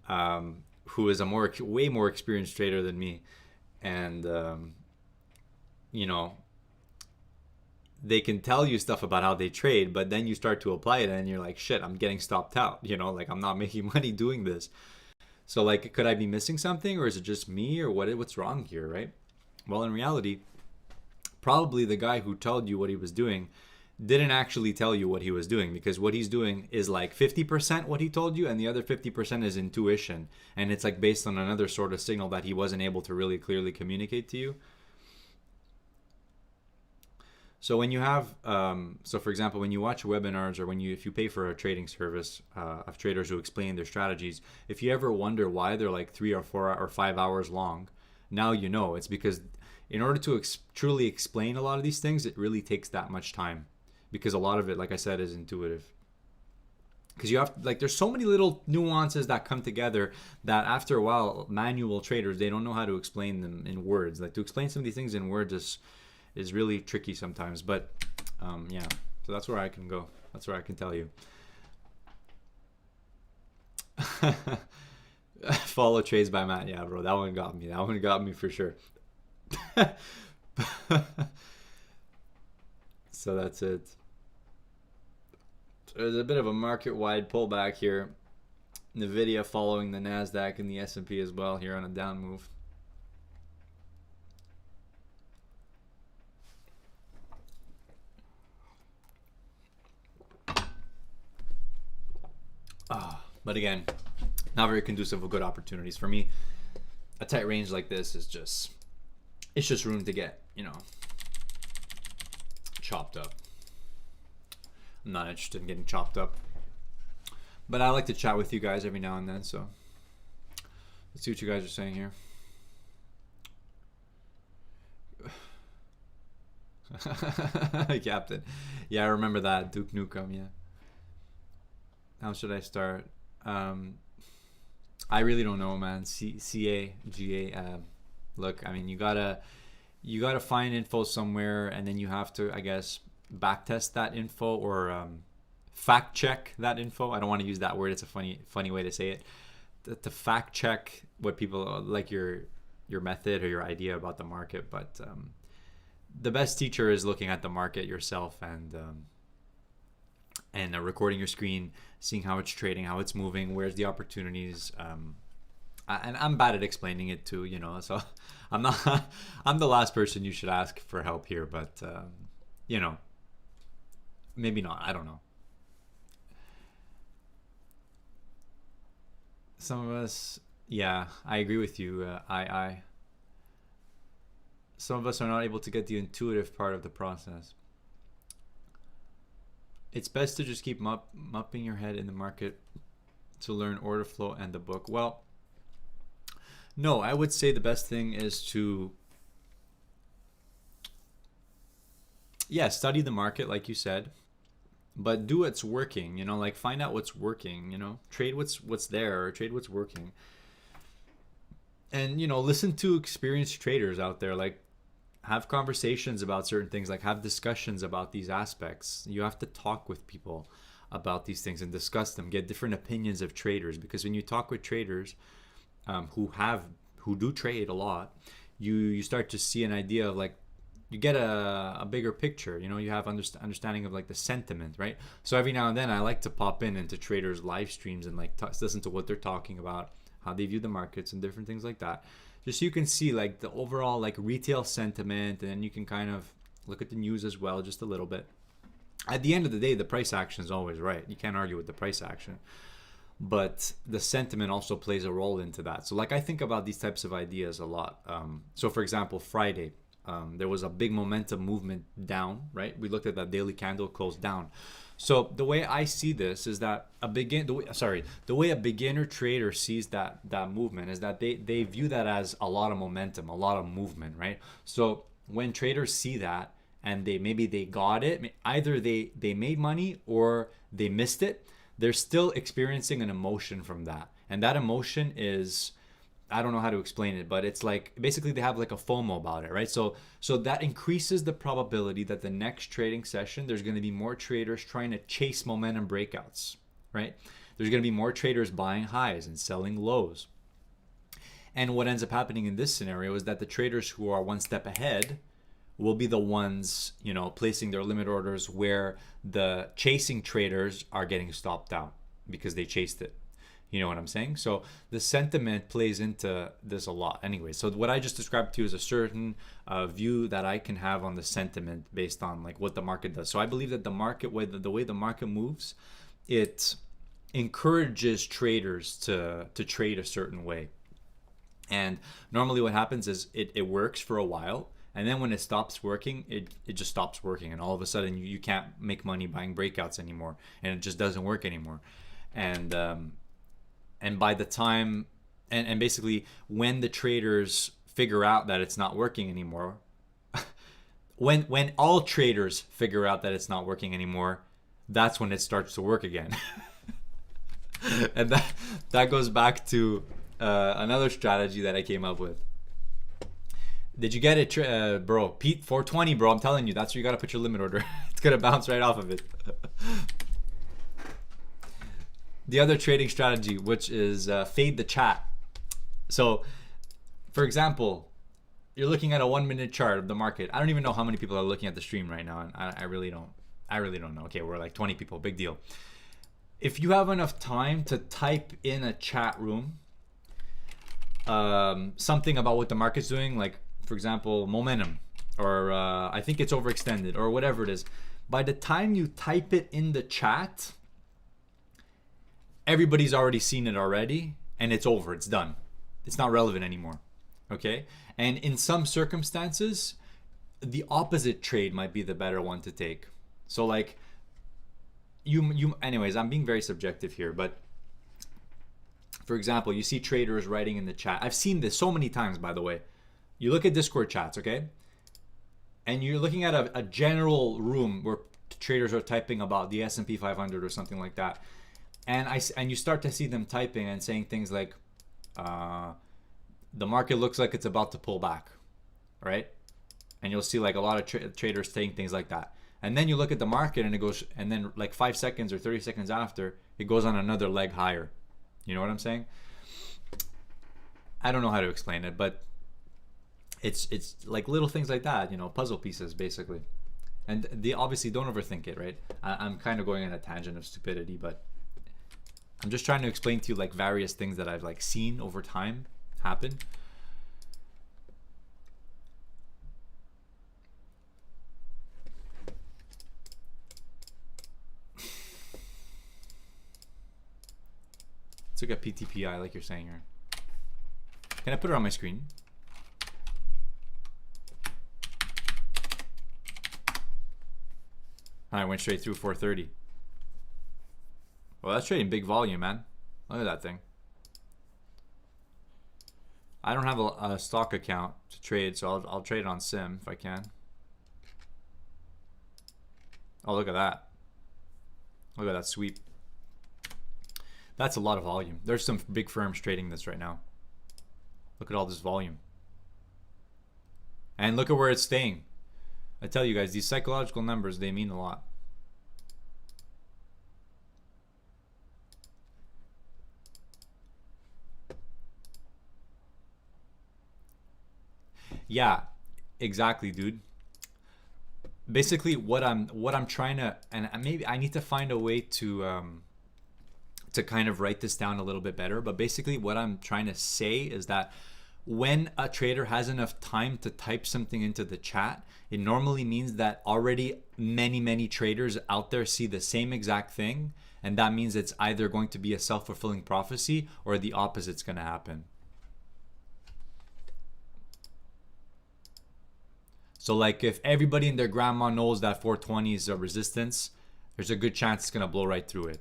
who is a way more experienced trader than me. And, you know, they can tell you stuff about how they trade, but then you start to apply it and you're like, shit, I'm getting stopped out. You know, like I'm not making money doing this. So like, could I be missing something, or is it just me, or what's wrong here, right? Well, in reality, probably the guy who told you what he was doing didn't actually tell you what he was doing, because what he's doing is like 50% what he told you, and the other 50% is intuition, and it's like based on another sort of signal that he wasn't able to really clearly communicate to you. So when you have, so for example, when you watch webinars, or if you pay for a trading service of traders who explain their strategies, if you ever wonder why they're like 3 or 4 or 5 hours long, now you know. It's because in order to truly explain a lot of these things, it really takes that much time, because a lot of it, like I said, is intuitive. Because you have, like, there's so many little nuances that come together that after a while, manual traders, they don't know how to explain them in words. Like, to explain some of these things in words is really tricky sometimes. But yeah, so that's where I can go. That's where I can tell you. Follow trades by Matt. Yeah, bro, that one got me. That one got me for sure. So that's it. There's a bit of a market-wide pullback here. Nvidia following the Nasdaq and the S&P as well here on a down move. But again, not very conducive of good opportunities for me. A tight range like this is just, it's just room to get, you know, chopped up. I'm not interested in getting chopped up, but I like to chat with you guys every now and then, so let's see what you guys are saying here. Captain. Yeah, I remember that. Duke Nukem, yeah. How should I start? I really don't know, man. CA, GA. Look, I mean, you gotta find info somewhere, and then you have to, I guess, backtest that info or fact check that info. I don't want to use that word. It's a funny way to say it. To fact check what people like your method or your idea about the market, but the best teacher is looking at the market yourself and recording your screen, seeing how it's trading, how it's moving, where's the opportunities. And I'm bad at explaining it too, you know. So I'm the last person you should ask for help here, but you know, maybe not. I don't know. Some of us, yeah, I agree with you. Some of us are not able to get the intuitive part of the process. It's best to just keep mopping your head in the market to learn order flow and the book. Well, no, I would say the best thing is to, yeah, study the market like you said, but do what's working, you know, like find out what's working, you know, trade what's there, or trade what's working. And, you know, listen to experienced traders out there, like have conversations about certain things, like have discussions about these aspects. You have to talk with people about these things and discuss them, get different opinions of traders, because when you talk with traders who do trade a lot, you start to see an idea of, like, you get a bigger picture, you know, you have understanding of like the sentiment, right? So every now and then I like to pop into traders live streams and like listen to what they're talking about, how they view the markets and different things like that, just so you can see like the overall like retail sentiment, and then you can kind of look at the news as well just a little bit. At the end of the day, the price action is always right. You can't argue with the price action, but the sentiment also plays a role into that. So like I think about these types of ideas a lot. So for example, Friday, there was a big momentum movement down, right? We looked at that daily candle closed down. So the way I see this is that the way a beginner trader sees that movement is that they view that as a lot of momentum, a lot of movement, right? So when traders see that and maybe they got it, either they made money or they missed it, they're still experiencing an emotion from that. And that emotion is, I don't know how to explain it, but it's like basically they have like a FOMO about it, right? So that increases the probability that the next trading session there's going to be more traders trying to chase momentum breakouts, right? There's going to be more traders buying highs and selling lows. And what ends up happening in this scenario is that the traders who are one step ahead will be the ones, you know, placing their limit orders where the chasing traders are getting stopped out because they chased it. You know what I'm saying? So the sentiment plays into this a lot. Anyway, so what I just described to you is a certain view that I can have on the sentiment based on like what the market does. So I believe that the market, the way the market moves, it encourages traders to trade a certain way. And normally what happens is it works for a while. And then when it stops working, it just stops working. And all of a sudden you can't make money buying breakouts anymore. And it just doesn't work anymore. And by the time, and basically when the traders figure out that it's not working anymore, when all traders figure out that it's not working anymore, that's when it starts to work again. And that goes back to another strategy that I came up with. Did you get it, bro? Pete, 420, bro. I'm telling you, that's where you got to put your limit order. It's going to bounce right off of it. The other trading strategy, which is fade the chat. So, for example, you're looking at a 1 minute chart of the market. I don't even know how many people are looking at the stream right now, and I really don't know. Okay, we're like 20 people, big deal. If you have enough time to type in a chat room something about what the market's doing, like for example, momentum, or I think it's overextended, or whatever it is, by the time you type it in the chat, everybody's already seen it already, and it's over. It's done. It's not relevant anymore. Okay, and in some circumstances the opposite trade might be the better one to take. So like you anyways, I'm being very subjective here, but for example, you see traders writing in the chat. I've seen this so many times, by the way. You look at Discord chats, okay, and you're looking at a general room where traders are typing about the S&P 500 or something like that, and you start to see them typing and saying things like the market looks like it's about to pull back, right? And you'll see like a lot of traders saying things like that. And then you look at the market and it goes, and then like 5 seconds or 30 seconds after, it goes on another leg higher. You know what I'm saying? I don't know how to explain it, but it's like little things like that, you know, puzzle pieces basically. And they obviously don't overthink it, right? I'm kind of going on a tangent of stupidity, but I'm just trying to explain to you like various things that I've like seen over time happen. Let's look at PTPI like you're saying here. Can I put it on my screen? I went straight through 430. Well, that's trading big volume, man. Look at that thing. I don't have a stock account to trade, so I'll trade it on Sim if I can. Oh, look at that. Look at that sweep. That's a lot of volume. There's some big firms trading this right now. Look at all this volume. And look at where it's staying. I tell you guys, these psychological numbers, they mean a lot. Yeah, exactly, dude. Basically, what I'm trying to, and maybe I need to find a way to kind of write this down a little bit better. But basically, what I'm trying to say is that when a trader has enough time to type something into the chat, it normally means that already many traders out there see the same exact thing, and that means it's either going to be a self-fulfilling prophecy or the opposite's going to happen. So like if everybody and their grandma knows that 420 is a resistance, there's a good chance it's going to blow right through it.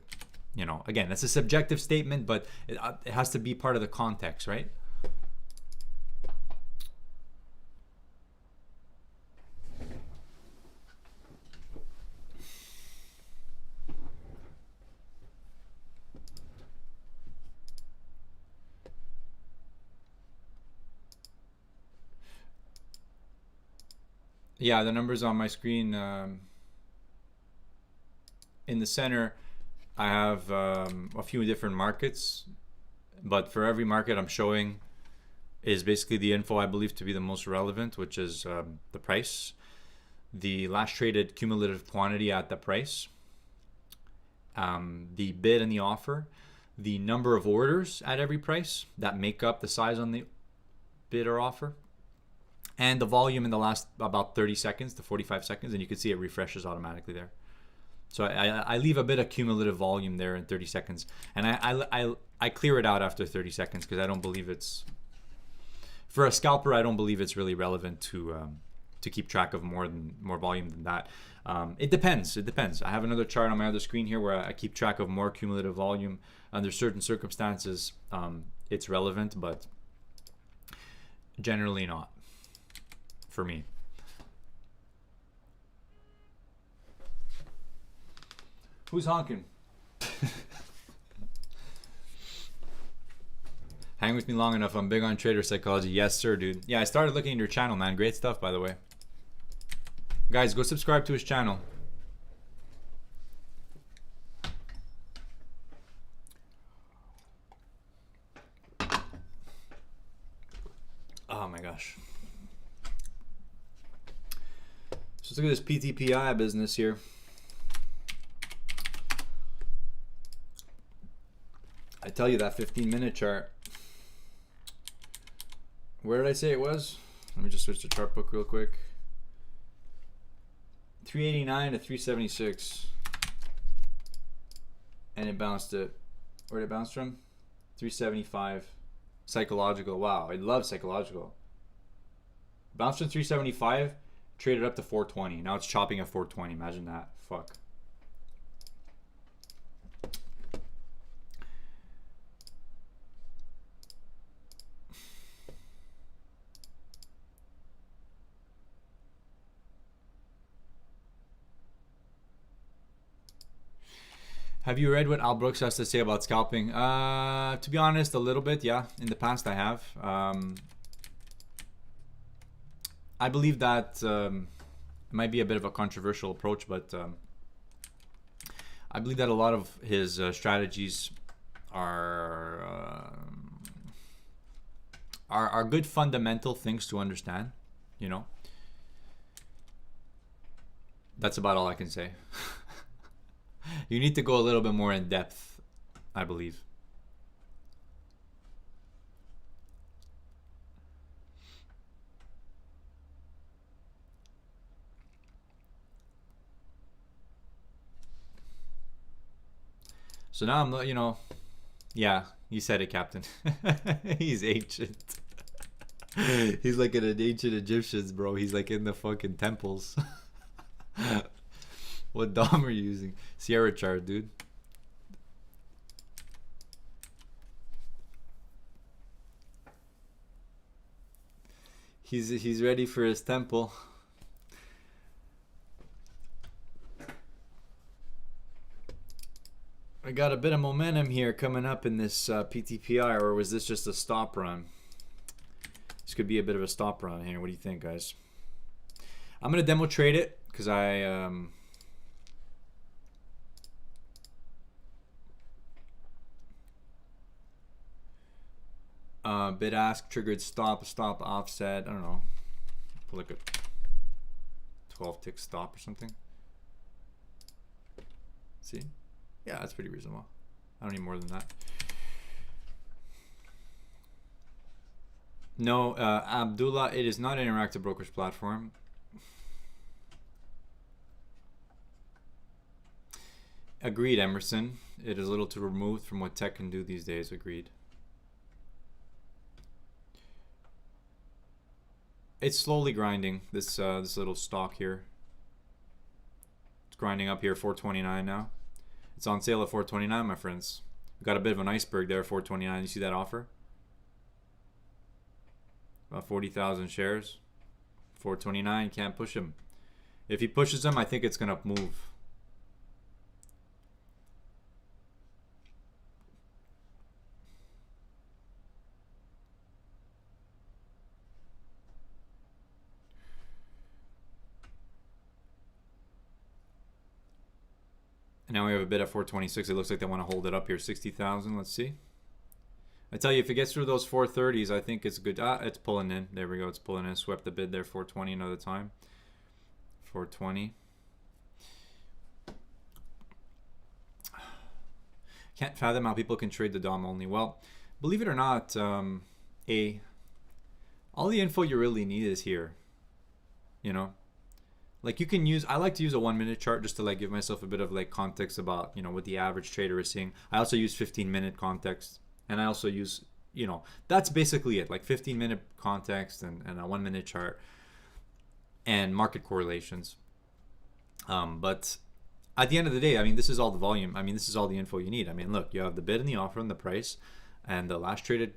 You know, again, that's a subjective statement, but it has to be part of the context, right? Yeah, the numbers on my screen. In the center, I have a few different markets, but for every market I'm showing is basically the info I believe to be the most relevant, which is the price, the last traded cumulative quantity at the price, the bid and the offer, the number of orders at every price that make up the size on the bid or offer, and the volume in the last about 30 seconds to 45 seconds, and you can see it refreshes automatically there. So I leave a bit of cumulative volume there in 30 seconds, and I clear it out after 30 seconds because I don't believe it's, for a scalper, I don't believe it's really relevant to keep track of more volume than that. It depends. It depends. I have another chart on my other screen here where I keep track of more cumulative volume. Under certain circumstances, it's relevant, but generally not for me. Who's honking? Hang with me long enough. I'm big on trader psychology. Yes, sir, dude. Yeah, I started looking at your channel, man. Great stuff, by the way. Guys, go subscribe to his channel. Oh my gosh. So let's look at this PTPI business here. I tell you that 15-minute chart. Where did I say it was? Let me just switch to chart book real quick. 389 to 376. And it bounced it. Where did it bounce from? 375. Psychological. Wow, I love psychological. Bounced from 375, traded up to 420. Now it's chopping at 420. Imagine that. Fuck. Have you read what Al Brooks has to say about scalping? To be honest, a little bit, yeah. In the past, I have. I believe that it might be a bit of a controversial approach, but I believe that a lot of his strategies are good fundamental things to understand. You know, that's about all I can say. You need to go a little bit more in depth, I believe. So now I'm, you know, yeah, you said it, Captain. He's ancient. He's like an ancient Egyptians, bro. He's like in the fucking temples. What DOM are you using? Sierra chart, dude. He's ready for his temple. I got a bit of momentum here coming up in this PTPI, or was this just a stop run? This could be a bit of a stop run here. What do you think, guys? I'm gonna demo trade it because I bid ask triggered stop offset. I don't know. Put like a 12 tick stop or something. See? Yeah, that's pretty reasonable. I don't need more than that. No, Abdullah, it is not an interactive brokerage platform. Agreed, Emerson. It is a little too removed from what tech can do these days. Agreed. It's slowly grinding, this little stock here. It's grinding up here, 429 now. It's on sale at 429, my friends. We got a bit of an iceberg there, 429. You see that offer? About 40,000 shares. 429, can't push him. If he pushes them, I think it's gonna move. And now we have a bid at 426. It looks like they want to hold it up here. 60,000. Let's see. I tell you, if it gets through those 430s, I think it's good. Ah, it's pulling in. There we go. It's pulling in. Swept the bid there. 420 another time. 420. Can't fathom how people can trade the DOM only. Well, believe it or not, all the info you really need is here. You know? Like you can use, I like to use a 1 minute chart just to like give myself a bit of like context about, you know, what the average trader is seeing. I also use 15-minute context, and I also use, you know, that's basically it, like 15-minute context and a 1 minute chart and market correlations. But at the end of the day, I mean, this is all the volume. I mean, this is all the info you need. I mean, look, you have the bid and the offer and the price and the last traded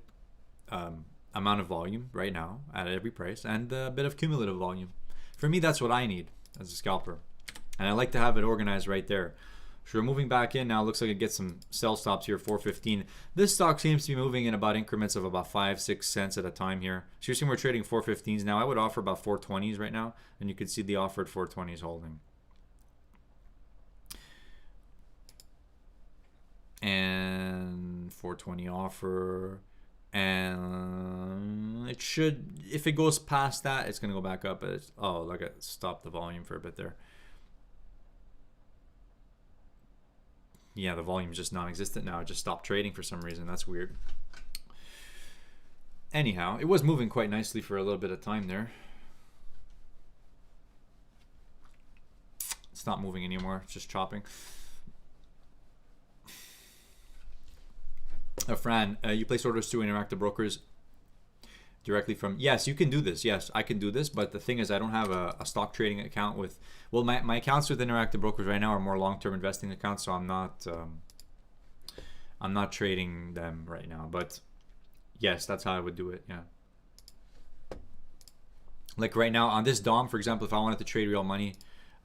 amount of volume right now at every price and a bit of cumulative volume. For me, that's what I need as a scalper. And I like to have it organized right there. So we're moving back in now. Looks like it gets some sell stops here, 415. This stock seems to be moving in about increments of about 5-6 cents at a time here. So you're seeing we're trading 415s now. I would offer about 420s right now. And you can see the offered 420s holding. And 420 offer. And it should, if it goes past that, it's gonna go back up. It's, oh, look at, stop the volume for a bit there. Yeah, the volume's just non-existent now. It just stopped trading for some reason. That's weird. Anyhow, it was moving quite nicely for a little bit of time there. It's not moving anymore. It's just chopping. Fran, you place orders to interactive brokers. directly from, yes, you can do this. Yes, I can do this. But the thing is, I don't have a stock trading account with, well, my accounts with Interactive Brokers right now are more long-term investing accounts. So I'm not trading them right now. But yes, that's how I would do it. Yeah. Like right now on this DOM, for example, if I wanted to trade real money,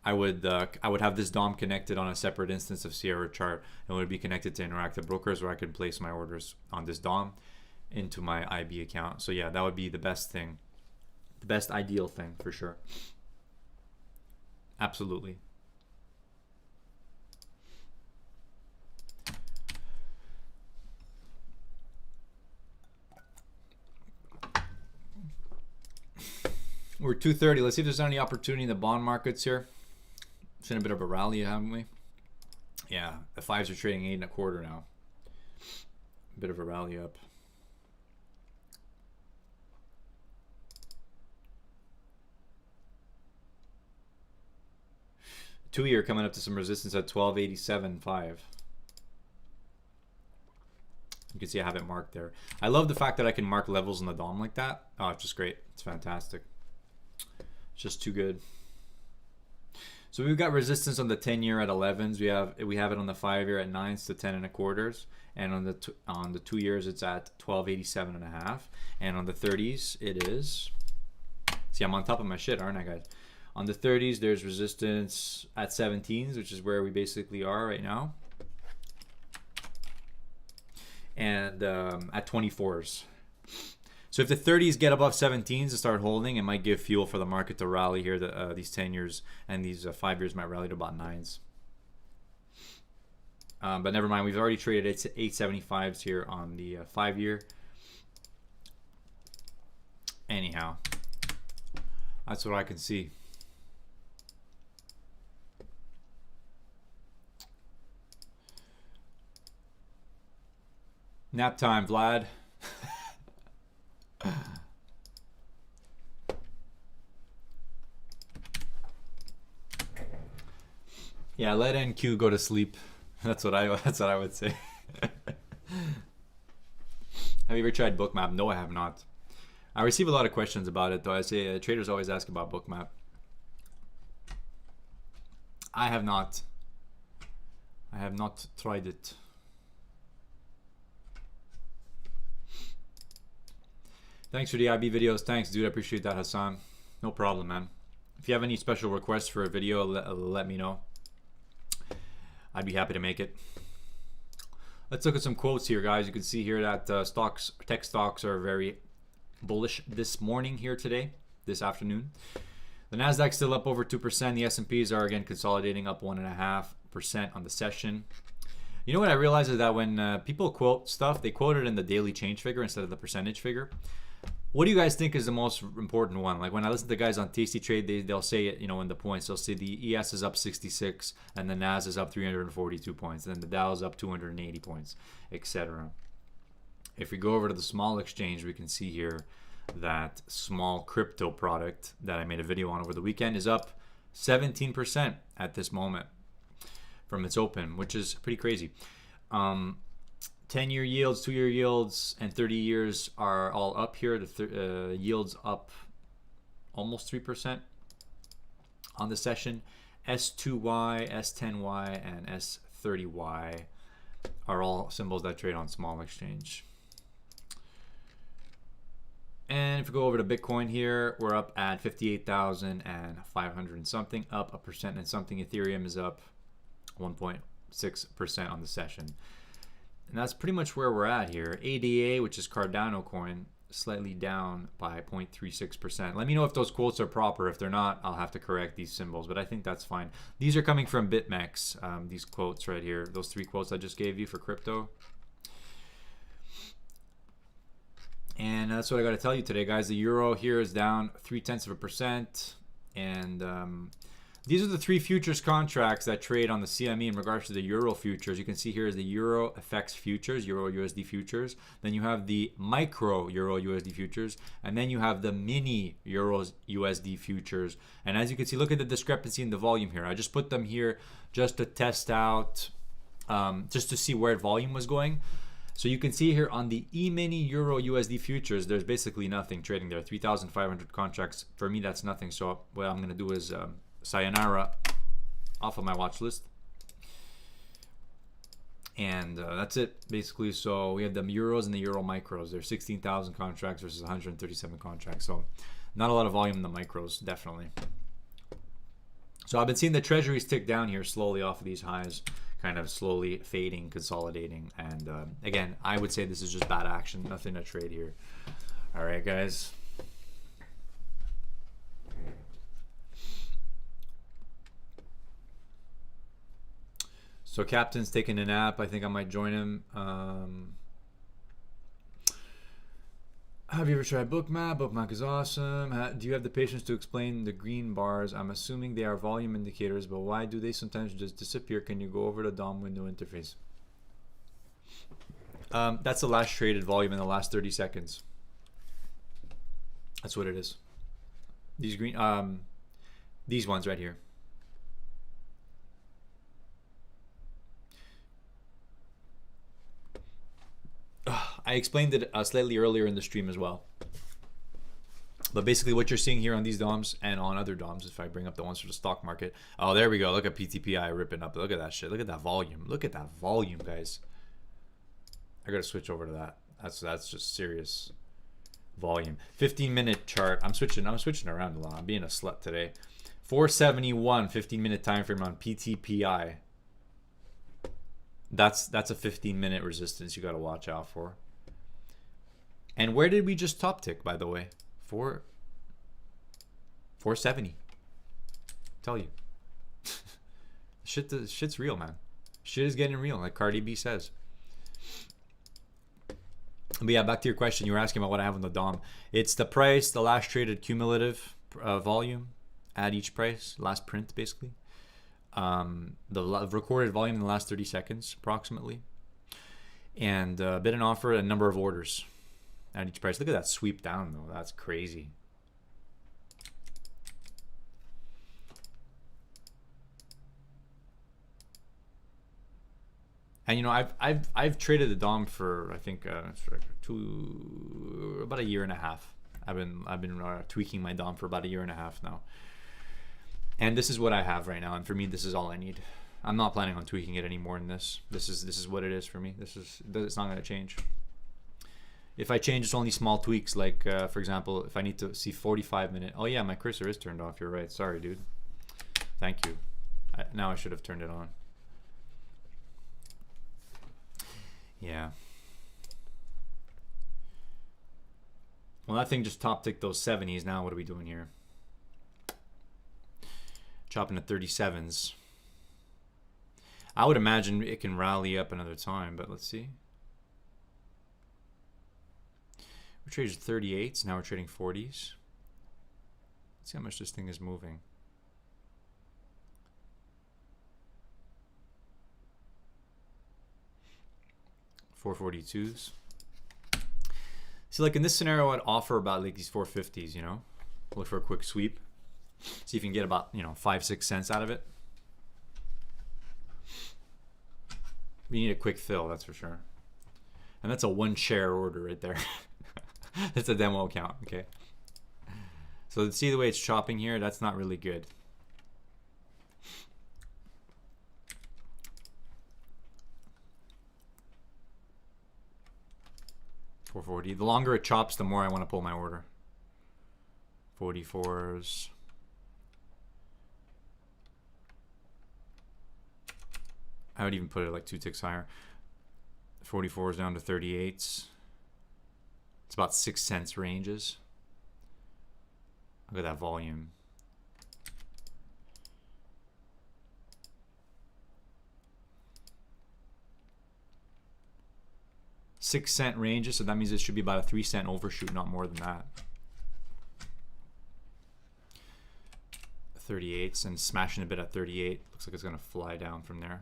I would have this DOM connected on a separate instance of Sierra Chart, and it would be connected to Interactive Brokers, where I could place my orders on this DOM into my IB account. So yeah, that would be the best thing, the best ideal thing for sure. Absolutely. We're 2:30. Let's see if there's any opportunity in the bond markets here. It's in a bit of a rally, haven't we? Yeah, the 5s are trading 8.25 now. A bit of a rally up. Two-year coming up to some resistance at 1287.5. You can see I have it marked there. I love the fact that I can mark levels in the DOM like that. Oh, it's just great. It's fantastic. It's just too good. So we've got resistance on the 10-year at 11s. We have it on the 5-year at 9s to 10.25, and on the 2 years it's at 1287.5, and on the 30s it is. See, I'm on top of my shit, aren't I, guys? On the 30s there's resistance at 17s, which is where we basically are right now, and at 24s. So if the 30s get above 17s and start holding, it might give fuel for the market to rally here. These 10 years and these 5 years might rally to about 9s. But never mind, we've already traded 875s here on the 5-year. Anyhow, that's what I can see. Nap time, Vlad. Yeah, let NQ go to sleep. That's what I would say. Have you ever tried Bookmap? No, I have not. I receive a lot of questions about it, though. I say traders always ask about Bookmap. I have not. I have not tried it. Thanks for the IB videos. Thanks, dude. I appreciate that, Hassan. No problem, man. If you have any special requests for a video, let me know. I'd be happy to make it. Let's look at some quotes here, guys. You can see here that tech stocks are very bullish this morning here today, this afternoon. The Nasdaq's still up over 2%. The S&Ps are again consolidating up 1.5% on the session. You know what I realize is that when people quote stuff, they quote it in the daily change figure instead of the percentage figure. What do you guys think is the most important one? Like when I listen to guys on Tasty Trade, they'll say it, you know, in the points. They'll say the ES is up 66 and the NAS is up 342 points, and then the Dow is up 280 points, etc. If we go over to the small exchange, we can see here that small crypto product that I made a video on over the weekend is up 17% at this moment from its open, which is pretty crazy. 10-year yields, 2-year yields, and 30 years are all up here. The yields up almost 3% on the session. S2Y, S10Y, and S30Y are all symbols that trade on small exchange. And if we go over to Bitcoin here, we're up at 58,500 and something, up 1% and something. Ethereum is up 1.6% on the session. And that's pretty much where we're at here. ADA, which is Cardano coin, slightly down by 0.36%. Let me know if those quotes are proper. If they're not, I'll have to correct these symbols, but I think that's fine. These are coming from BitMEX, these quotes right here. Those 3 quotes I just gave you for crypto. And that's what I got to tell you today, guys. The euro here is down 0.3%. And these are the 3 futures contracts that trade on the CME in regards to the euro futures. You can see here is the euro FX futures, euro USD futures. Then you have the micro euro USD futures. And then you have the mini euro USD futures. And as you can see, look at the discrepancy in the volume here. I just put them here just to test out, just to see where volume was going. So you can see here on the E-mini Euro USD futures, there's basically nothing trading there. 3,500 contracts. For me, that's nothing. So what I'm going to do is sayonara off of my watch list. And that's it, basically. So we have the Euros and the Euro micros. There's 16,000 contracts versus 137 contracts. So not a lot of volume in the micros, definitely. So I've been seeing the treasuries tick down here slowly off of these highs, kind of slowly fading, consolidating. And again, I would say this is just bad action, nothing to trade here. All right, guys. So Captain's taking a nap. I think I might join him. Have you ever tried Bookmap? Bookmap is awesome. Do you have the patience to explain the green bars? I'm assuming they are volume indicators, but why do they sometimes just disappear? Can you go over the DOM window interface? That's the last traded volume in the last 30 seconds. That's what it is. These green, these ones right here. I explained it slightly earlier in the stream as well. But basically what you're seeing here on these DOMs and on other DOMs, if I bring up the ones for the stock market. Oh, there we go. Look at PTPI ripping up. Look at that shit. Look at that volume. Look at that volume, guys. I got to switch over to that. That's just serious volume. 15-minute chart. I'm switching around a lot. I'm being a slut today. 471 15-minute time frame on PTPI. That's a 15-minute resistance you got to watch out for. And where did we just top tick, by the way? 470. Tell you. Shit's real, man. Shit is getting real, like Cardi B says. But yeah, back to your question. You were asking about what I have on the DOM. It's the price, the last traded cumulative volume at each price, last print, basically. The recorded volume in the last 30 seconds, approximately. And bid and offer, a number of orders at each price. Look at that sweep down, though. That's crazy. And you know, I've traded the DOM for I think about a year and a half. I've been tweaking my DOM for about a year and a half now. And this is what I have right now, and for me, this is all I need. I'm not planning on tweaking it any more than this. This is what it is for me. It's not going to change. If I change, it's only small tweaks. Like for example, if I need to see 45-minute. Oh yeah, my cursor is turned off. You're right. Sorry, dude. Thank you. Now I should have turned it on. Yeah. Well, that thing just top ticked those 70s. Now what are we doing here? Chopping at 37s. I would imagine it can rally up another time, but let's see. We traded 38s, now we're trading 40s. Let's see how much this thing is moving. $442s. See, like in this scenario, I'd offer about like these 450s, you know? Look for a quick sweep. See if you can get about, 5-6 cents out of it. We need a quick fill, that's for sure. And that's a 1 share order right there. That's a demo account, okay? So see the way it's chopping here? That's not really good. $440. The longer it chops, the more I want to pull my order. 44s. I would even put it like 2 ticks higher. 44s down to 38s. It's about 6 cents ranges. Look at that volume. $6-cent ranges, so that means it should be about a 3-cent overshoot, not more than that. 38s and smashing a bit at 38. Looks like it's gonna fly down from there.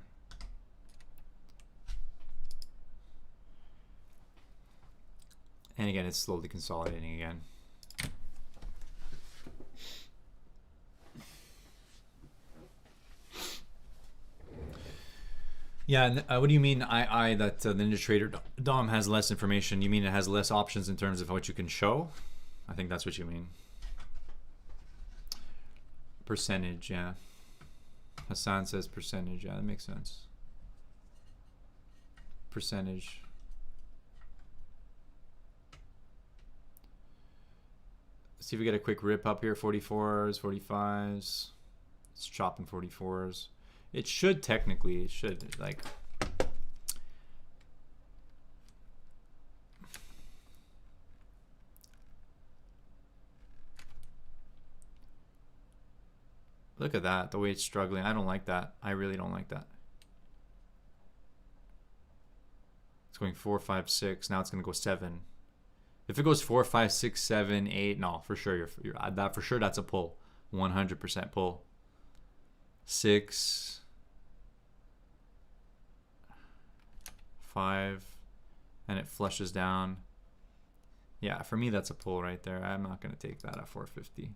And again, it's slowly consolidating again. Yeah, and what do you mean that the NinjaTrader DOM has less information? You mean it has less options in terms of what you can show? I think that's what you mean. Percentage, yeah. Hassan says percentage. Yeah, that makes sense. Percentage. Let's see if we get a quick rip up here. 44s, 45s. It's chopping 44s. It should technically, it should like. Look at that, the way it's struggling. I don't like that. I really don't like that. It's going 4, 5, 6. Now it's going to go 7. If it goes 4, 5, 6, 7, 8, no, for sure you're that for sure that's a pull. 100% pull. 6, 5, and it flushes down. Yeah, for me that's a pull right there. I'm not going to take that at 450.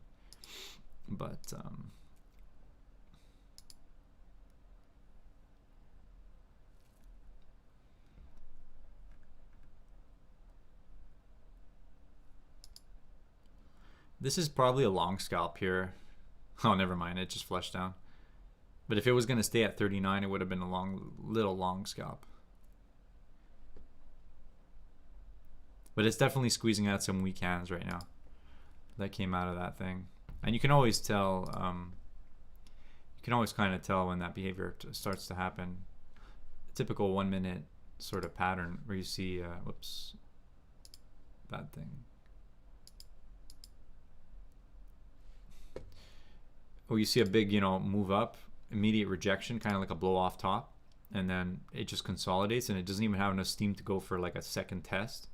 But this is probably a long scalp here. Oh, never mind. It just flushed down. But if it was going to stay at 39, it would have been a little long scalp. But it's definitely squeezing out some weak hands right now. That came out of that thing. And you can always tell, you can always kind of tell when that behavior starts to happen. A typical 1 minute sort of pattern where you see, whoops, bad thing. Or you see a big, move up, immediate rejection, kind of like a blow off top, and then it just consolidates and it doesn't even have enough steam to go for like a second test.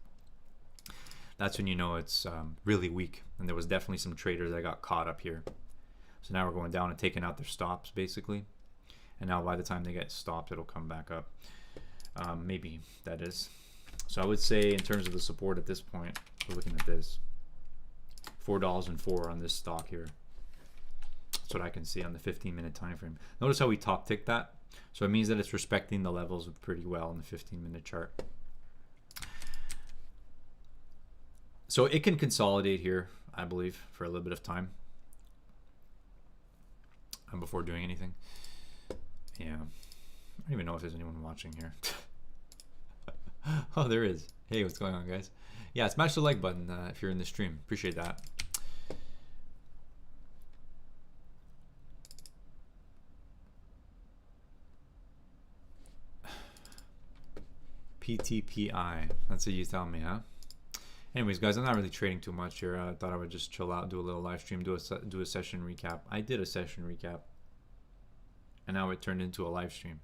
That's when you know it's really weak. And there was definitely some traders that got caught up here. So now we're going down and taking out their stops basically. And now by the time they get stopped, it'll come back up. Maybe that is. So I would say in terms of the support at this point, we're looking at this. $4.04 on this stock here. That's what I can see on the 15-minute time frame. Notice how we top tick that. So it means that it's respecting the levels pretty well in the 15-minute chart. So it can consolidate here, I believe, for a little bit of time before doing anything. Yeah, I don't even know if there's anyone watching here. Oh, there is. Hey, what's going on, guys? Yeah, smash the like button if you're in the stream. Appreciate that. PTPI. That's what you tell me, huh? Anyways, guys, I'm not really trading too much here. I thought I would just chill out, do a little live stream, do a session recap. I did a session recap, and now it turned into a live stream.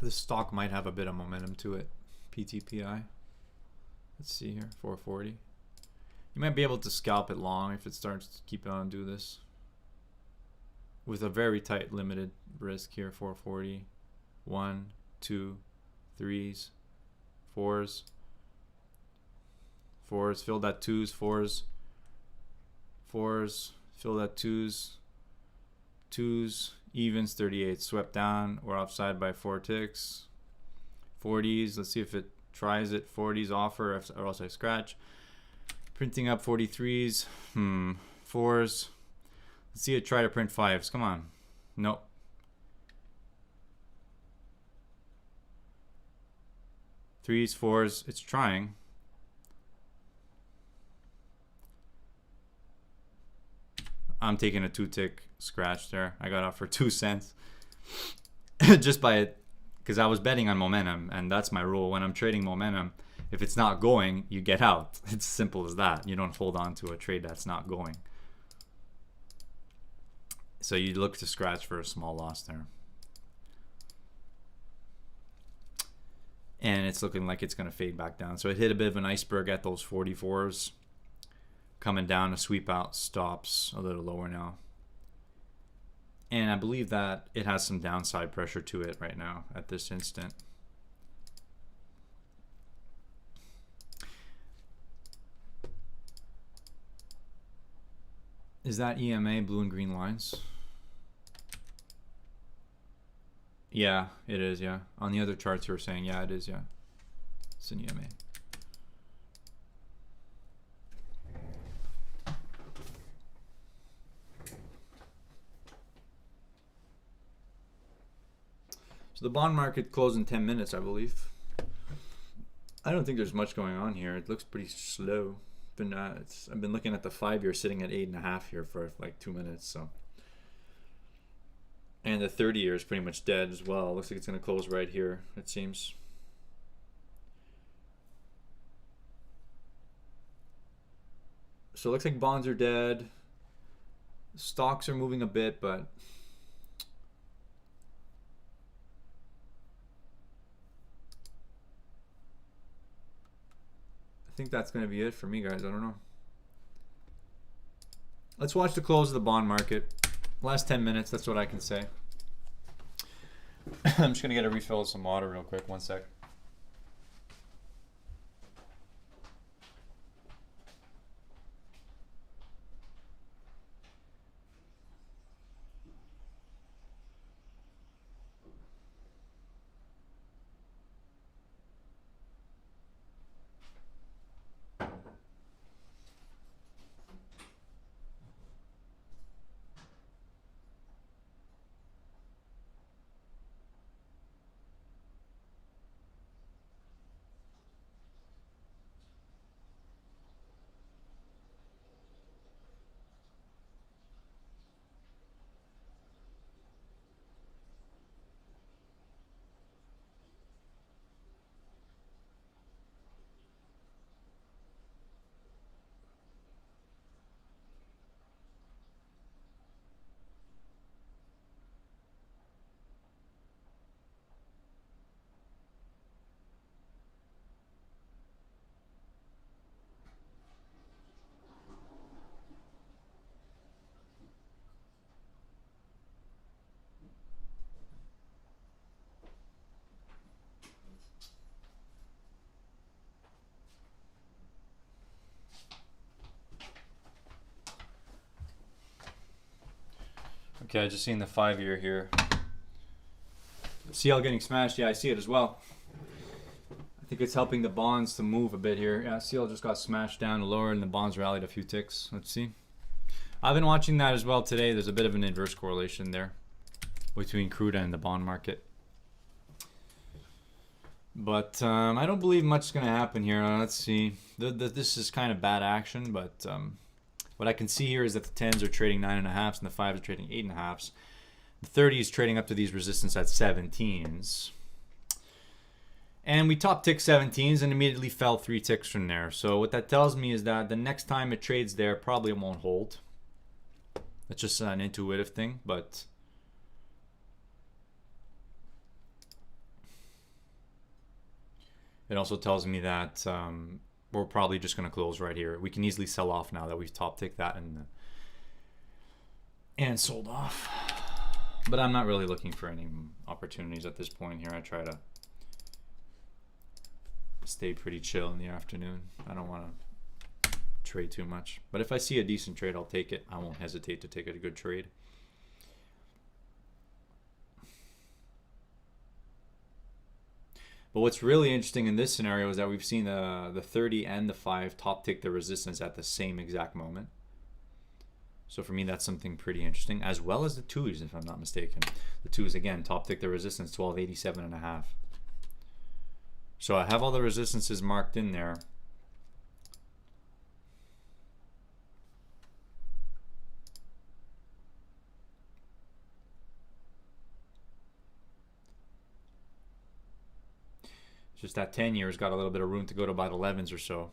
This stock might have a bit of momentum to it. PTPI. Let's see here, 440. You might be able to scalp it long if it starts to keep on do this. With a very tight limited risk here, 440. 1, 2, 3s, 4s. 4s, fill that 2s, 4s. 4s, fill that 2s. 2s. Evens, 38, swept down. We're offside by 4 ticks. 40s, let's see if it tries it. 40s offer, or else I scratch. Printing up 43s. Fours. Let's see it try to print fives. Come on. Nope. Threes, fours. It's trying. I'm taking a 2-tick scratch there. I got out for 2 cents. Just by it. Because I was betting on momentum. And that's my rule. When I'm trading momentum, if it's not going, you get out. It's simple as that. You don't hold on to a trade that's not going. So you look to scratch for a small loss there. And it's looking like it's going to fade back down. So it hit a bit of an iceberg at those 44s. Coming down to sweep out stops a little lower now. And I believe that it has some downside pressure to it right now at this instant. Is that EMA, blue and green lines? Yeah, it is, yeah. On the other charts you were saying, yeah, it is, yeah. It's an EMA. So the bond market closed in 10 minutes, I believe. I don't think there's much going on here. It looks pretty slow. I've been looking at the 5-year sitting at 8.5 here for like 2 minutes, so. And the 30-year is pretty much dead as well. Looks like it's going to close right here, it seems. So it looks like bonds are dead. Stocks are moving a bit, but I think that's going to be it for me, guys. I don't know. Let's watch the close of the bond market. Last 10 minutes, that's what I can say. I'm just going to get a refill of some water real quick. 1 sec. Okay, I just seen the 5-year here. CL getting smashed. Yeah, I see it as well. I think it's helping the bonds to move a bit here. Yeah, CL just got smashed down to lower and the bonds rallied a few ticks. Let's see. I've been watching that as well today. There's a bit of an inverse correlation there between crude and the bond market. But I don't believe much is going to happen here. Let's see. This is kind of bad action, but what I can see here is that the 10s are trading 9.5s and the 5s are trading 8.5s. The 30 is trading up to these resistance at 17s. And we top tick 17s and immediately fell 3 ticks from there. So what that tells me is that the next time it trades there, probably it won't hold. It's just an intuitive thing, but it also tells me that we're probably just going to close right here. We can easily sell off now that we've top ticked that and sold off. But I'm not really looking for any opportunities at this point here. I try to stay pretty chill in the afternoon. I don't want to trade too much. But if I see a decent trade, I'll take it. I won't hesitate to take a good trade. But what's really interesting in this scenario is that we've seen the 30 and the 5 top tick the resistance at the same exact moment. So for me, that's something pretty interesting, as well as the 2s, if I'm not mistaken. The 2s, again, top tick the resistance, 1287.5. So I have all the resistances marked in there. It's just that 10 years got a little bit of room to go to about 11s or so.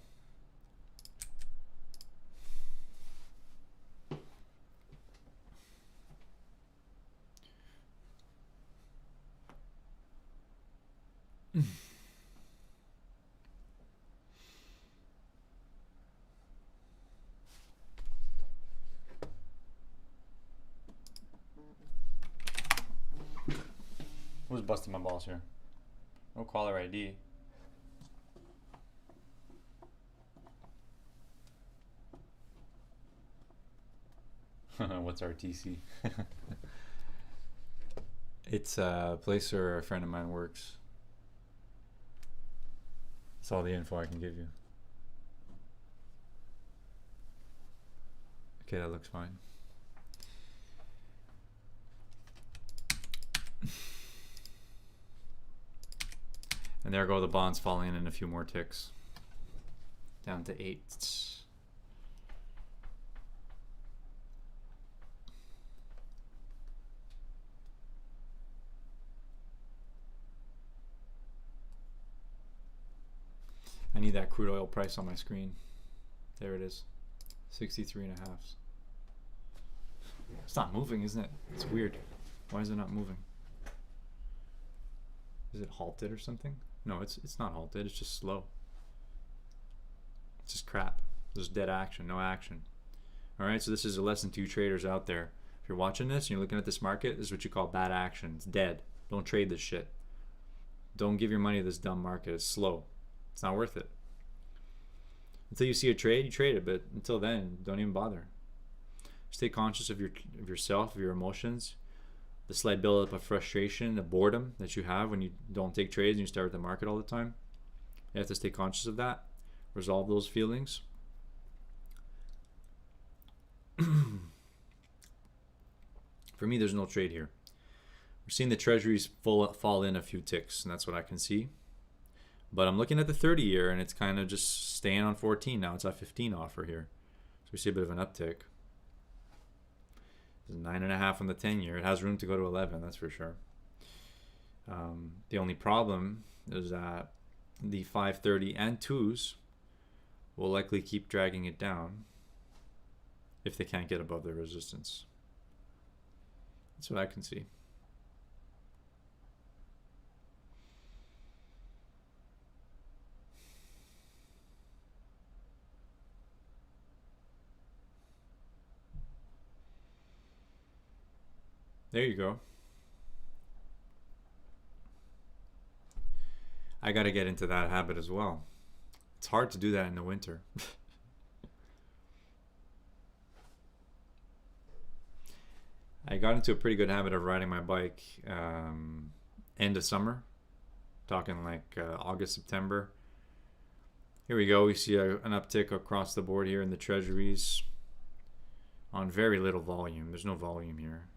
Who's busting my balls here? No caller ID. What's RTC? It's a place where a friend of mine works. That's all the info I can give you. Okay, that looks fine. And there go the bonds falling in a few more ticks. Down to 8. I need that crude oil price on my screen. There it is. 63.5. It's not moving, isn't it? It's weird. Why is it not moving? Is it halted or something? No, it's not halted. It's just slow. It's just crap. There's dead action, no action. All right, so this is a lesson to you traders out there. If you're watching this and you're looking at this market, this is what you call bad action. It's dead. Don't trade this shit. Don't give your money to this dumb market. It's slow. It's not worth it. Until you see a trade, you trade it. But until then, don't even bother. Stay conscious of yourself, of your emotions. The slight buildup of frustration, the boredom that you have when you don't take trades and you start with the market all the time. You have to stay conscious of that. Resolve those feelings. For me, there's no trade here. We're seeing the treasuries fall in a few ticks, and that's what I can see. But I'm looking at the 30-year, and it's kind of just staying on 14 now. It's at 15 offer here. So we see a bit of an uptick. 9.5 on the 10-year. It has room to go to 11, that's for sure. The only problem is that the 530 and 2s will likely keep dragging it down if they can't get above their resistance. That's what I can see. There you go. I got to get into that habit as well. It's hard to do that in the winter. I got into a pretty good habit of riding my bike end of summer, talking like August, September. Here we go. We see an uptick across the board here in the treasuries on very little volume. There's no volume here.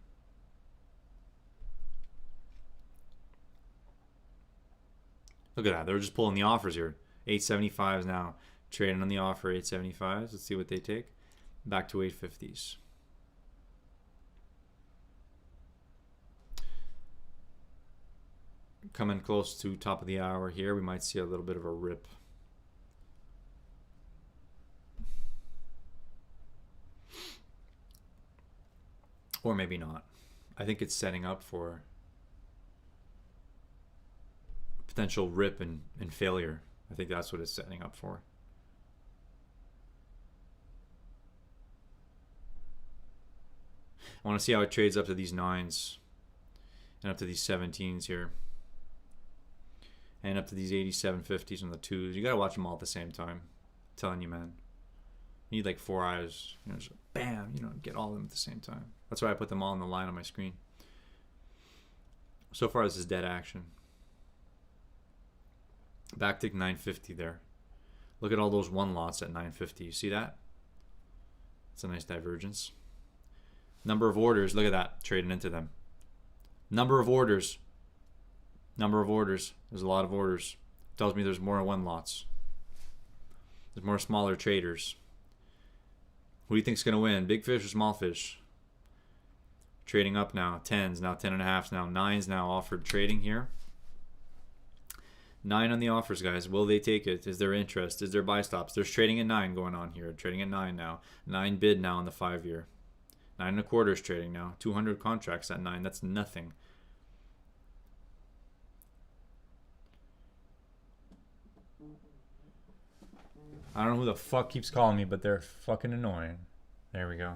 Look at that. They're just pulling the offers here. 875s now. Trading on the offer, 875s. Let's see what they take. Back to 850s. Coming close to top of the hour here. We might see a little bit of a rip. Or maybe not. I think it's setting up for potential rip and failure. I think that's what it's setting up for. I want to see how it trades up to these 9s and up to these 17s here and up to these 87.50s on the 2s. You gotta watch them all at the same time. I'm telling you, man. You need like 4 eyes, you know, just bam, you know, get all of them at the same time. That's why I put them all on the line on my screen. So far, this is dead action. Backtick 950 there. Look at all those one lots at 950. You see that? It's a nice divergence. Number of orders. Look at that. Trading into them. Number of orders. Number of orders. There's a lot of orders. Tells me there's more one lots. There's more smaller traders. Who do you think's going to win? Big fish or small fish? Trading up now. 10s now. 10.5s now. 9s now offered trading here. 9 on the offers, guys. Will they take it? Is there interest? Is there buy stops? There's trading at 9 going on here. Trading at 9 now. 9 bid now on the 5-year. 9.25 is trading now. 200 contracts at 9. That's nothing. I don't know who the fuck keeps calling me, but they're fucking annoying. There we go.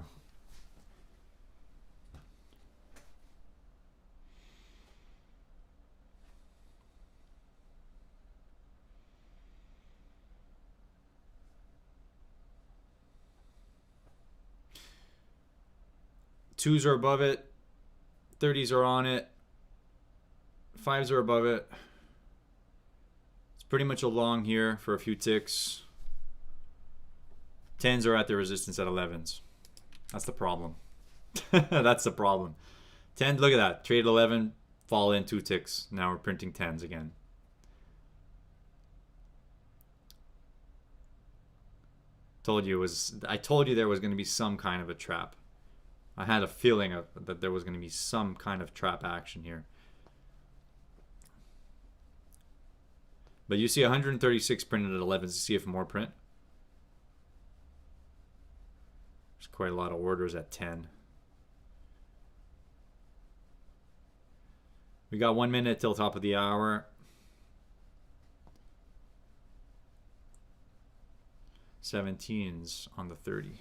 Twos are above it. 30s are on it. 5s are above it. It's pretty much a long here for a few ticks. 10s are at the resistance at 11s. That's the problem. That's the problem. 10, look at that. Trade 11, fall in 2 ticks. Now we're printing 10s again. I told you there was going to be some kind of a trap. I had a feeling that there was going to be some kind of trap action here. But you see 136 printed at 11s. You see if more print. There's quite a lot of orders at 10. We got 1 minute till top of the hour. 17s on the 30.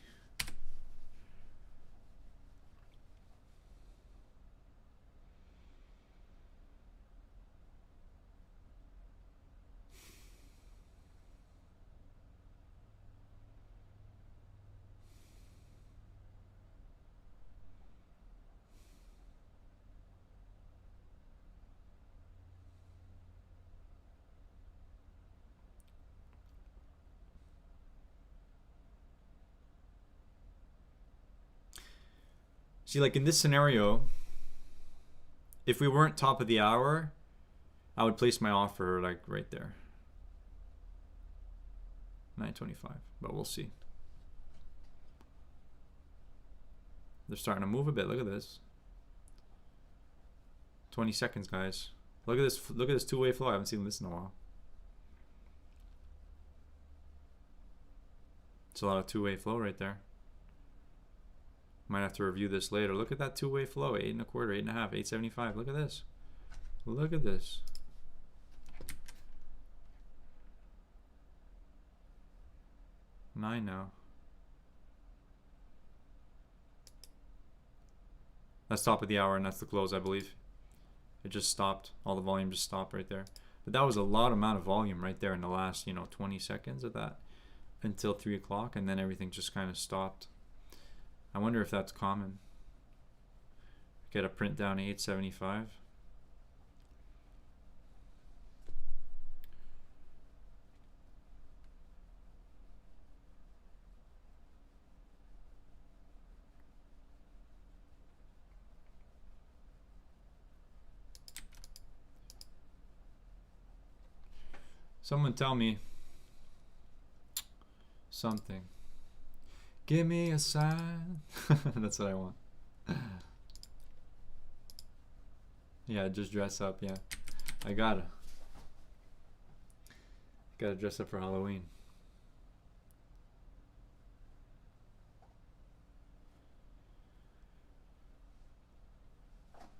See, like in this scenario, if we weren't top of the hour, I would place my offer like right there. 925, but we'll see. They're starting to move a bit. Look at this. 20 seconds, guys. Look at this. Look at this two-way flow. I haven't seen this in a while. It's a lot of two-way flow right there. Might have to review this later. Look at that two-way flow. 8.25, 8.5, 875. Look at this. Look at this. Nine now. That's top of the hour and that's the close, I believe. It just stopped. All the volume just stopped right there. But that was a lot amount of volume right there in the last, 20 seconds of that until 3 o'clock, and then everything just kind of stopped. I wonder if that's common. Get a print down to 875. Someone tell me something. Give me a sign. That's what I want. Yeah, just dress up. Yeah, I gotta dress up for Halloween.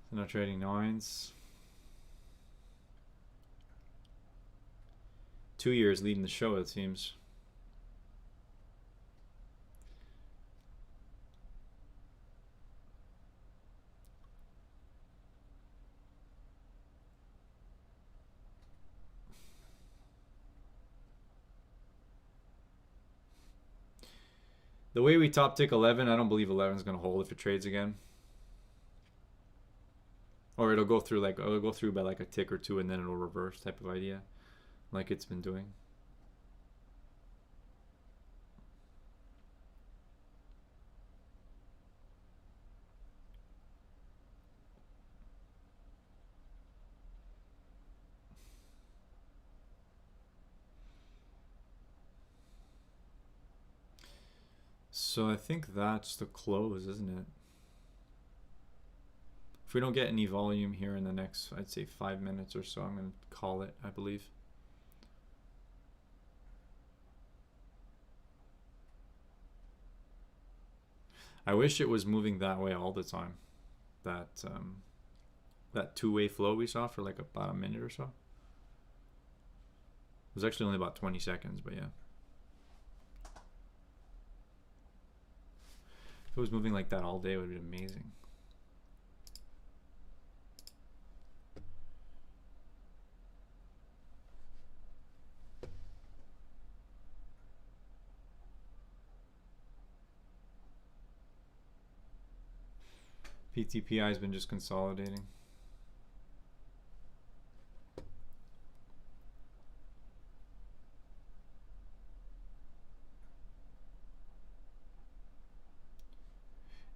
So no trading nines. 2 years leading the show, it seems. The way we top tick 11, I don't believe 11 is going to hold if it trades again. Or it'll go through by like a tick or two and then it'll reverse type of idea. like it's been doing. So I think that's the close, isn't it? If we don't get any volume here in the next, I'd say 5 minutes or so, I'm going to call it, I believe. I wish it was moving that way all the time. That two-way flow we saw for like about a minute or so. It was actually only about 20 seconds, but yeah. If it was moving like that all day, it would be amazing. PTPI has been just consolidating.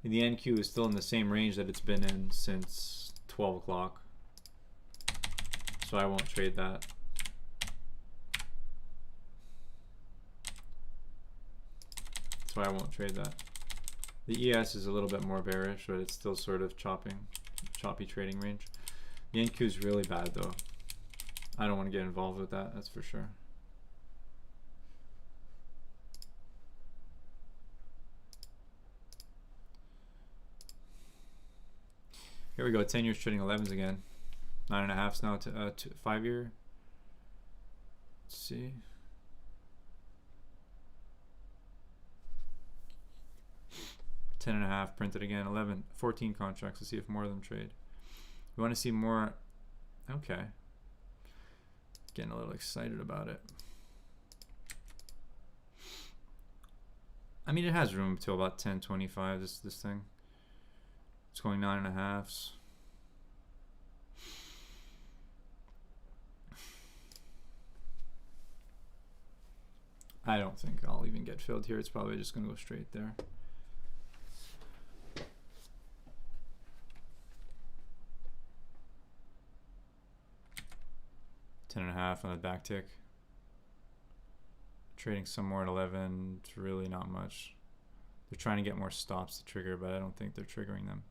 The NQ is still in the same range that it's been in since 12 o'clock. So I won't trade that. So I won't trade that. The ES is a little bit more bearish, but it's still sort of choppy trading range. The NQ is really bad though. I don't want to get involved with that, that's for sure. Here we go, 10 years trading 11s again. 9.5s now to 5 year. Let's see. Ten and a half printed again. 11, 14 contracts. Let's see if more of them trade. We want to see more. Okay. Getting a little excited about it. I mean, it has room till about 10.25. This thing. It's going 9.5s. I don't think I'll even get filled here. It's probably just going to go straight there. Ten and a half on the back tick. Trading some more at 11. It's really not much. They're trying to get more stops to trigger, but I don't think they're triggering them.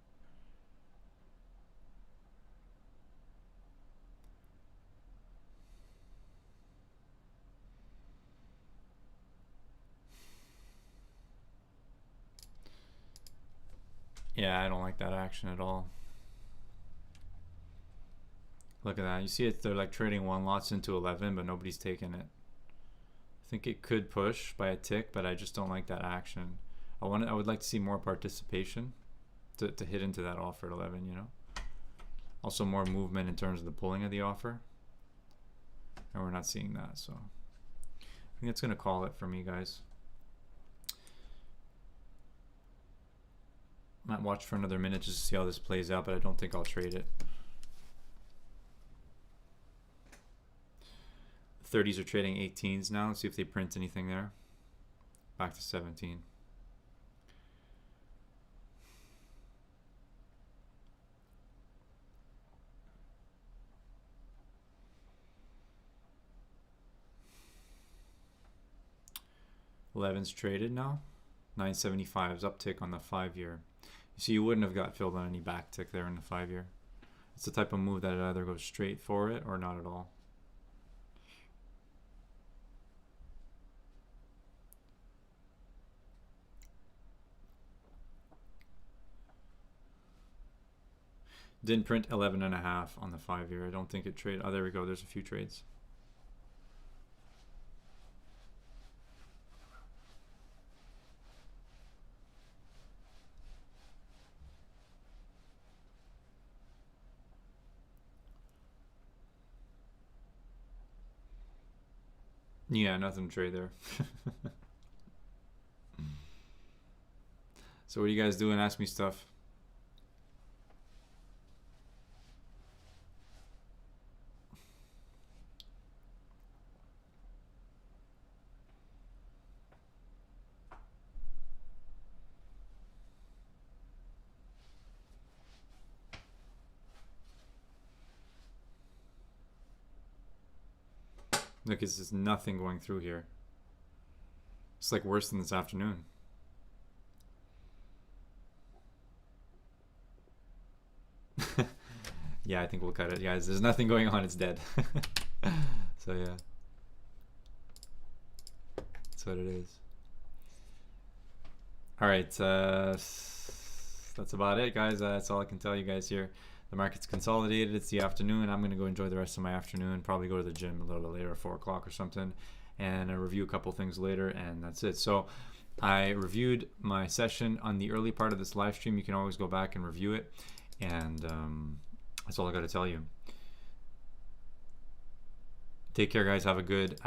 Yeah, I don't like that action at all. Look at that. You see it, they're like trading one lots into 11, but nobody's taking it. I think it could push by a tick, but I just don't like that action. I would like to see more participation to hit into that offer at 11, you know. Also more movement in terms of the pulling of the offer. And we're not seeing that, so I think that's gonna call it for me, guys. Might watch for another minute just to see how this plays out, but I don't think I'll trade it. 30s are trading 18s now. Let's see if they print anything there. Back to 17. Eleven's traded now. 975's uptick on the 5 year. You see, you wouldn't have got filled on any back tick there in the 5 year. It's the type of move that it either goes straight for it or not at all. Didn't print 11.5 on the 5 year. I don't think it traded. Oh, there we go. There's a few trades. Yeah, nothing to trade there. So what are you guys doing? Ask me stuff. Look, it's just nothing going through here. It's like worse than this afternoon. Yeah, I think we'll cut it, guys. There's nothing going on. It's dead. So yeah, that's what it is. All right, that's about it, guys. That's all I can tell you guys here. The market's consolidated. It's the afternoon. I'm going to go enjoy the rest of my afternoon. Probably go to the gym a little bit later, 4 o'clock or something, and review a couple things later, and that's it. So I reviewed my session on the early part of this live stream. You can always go back and review it, and that's all I got to tell you. Take care, guys. Have a good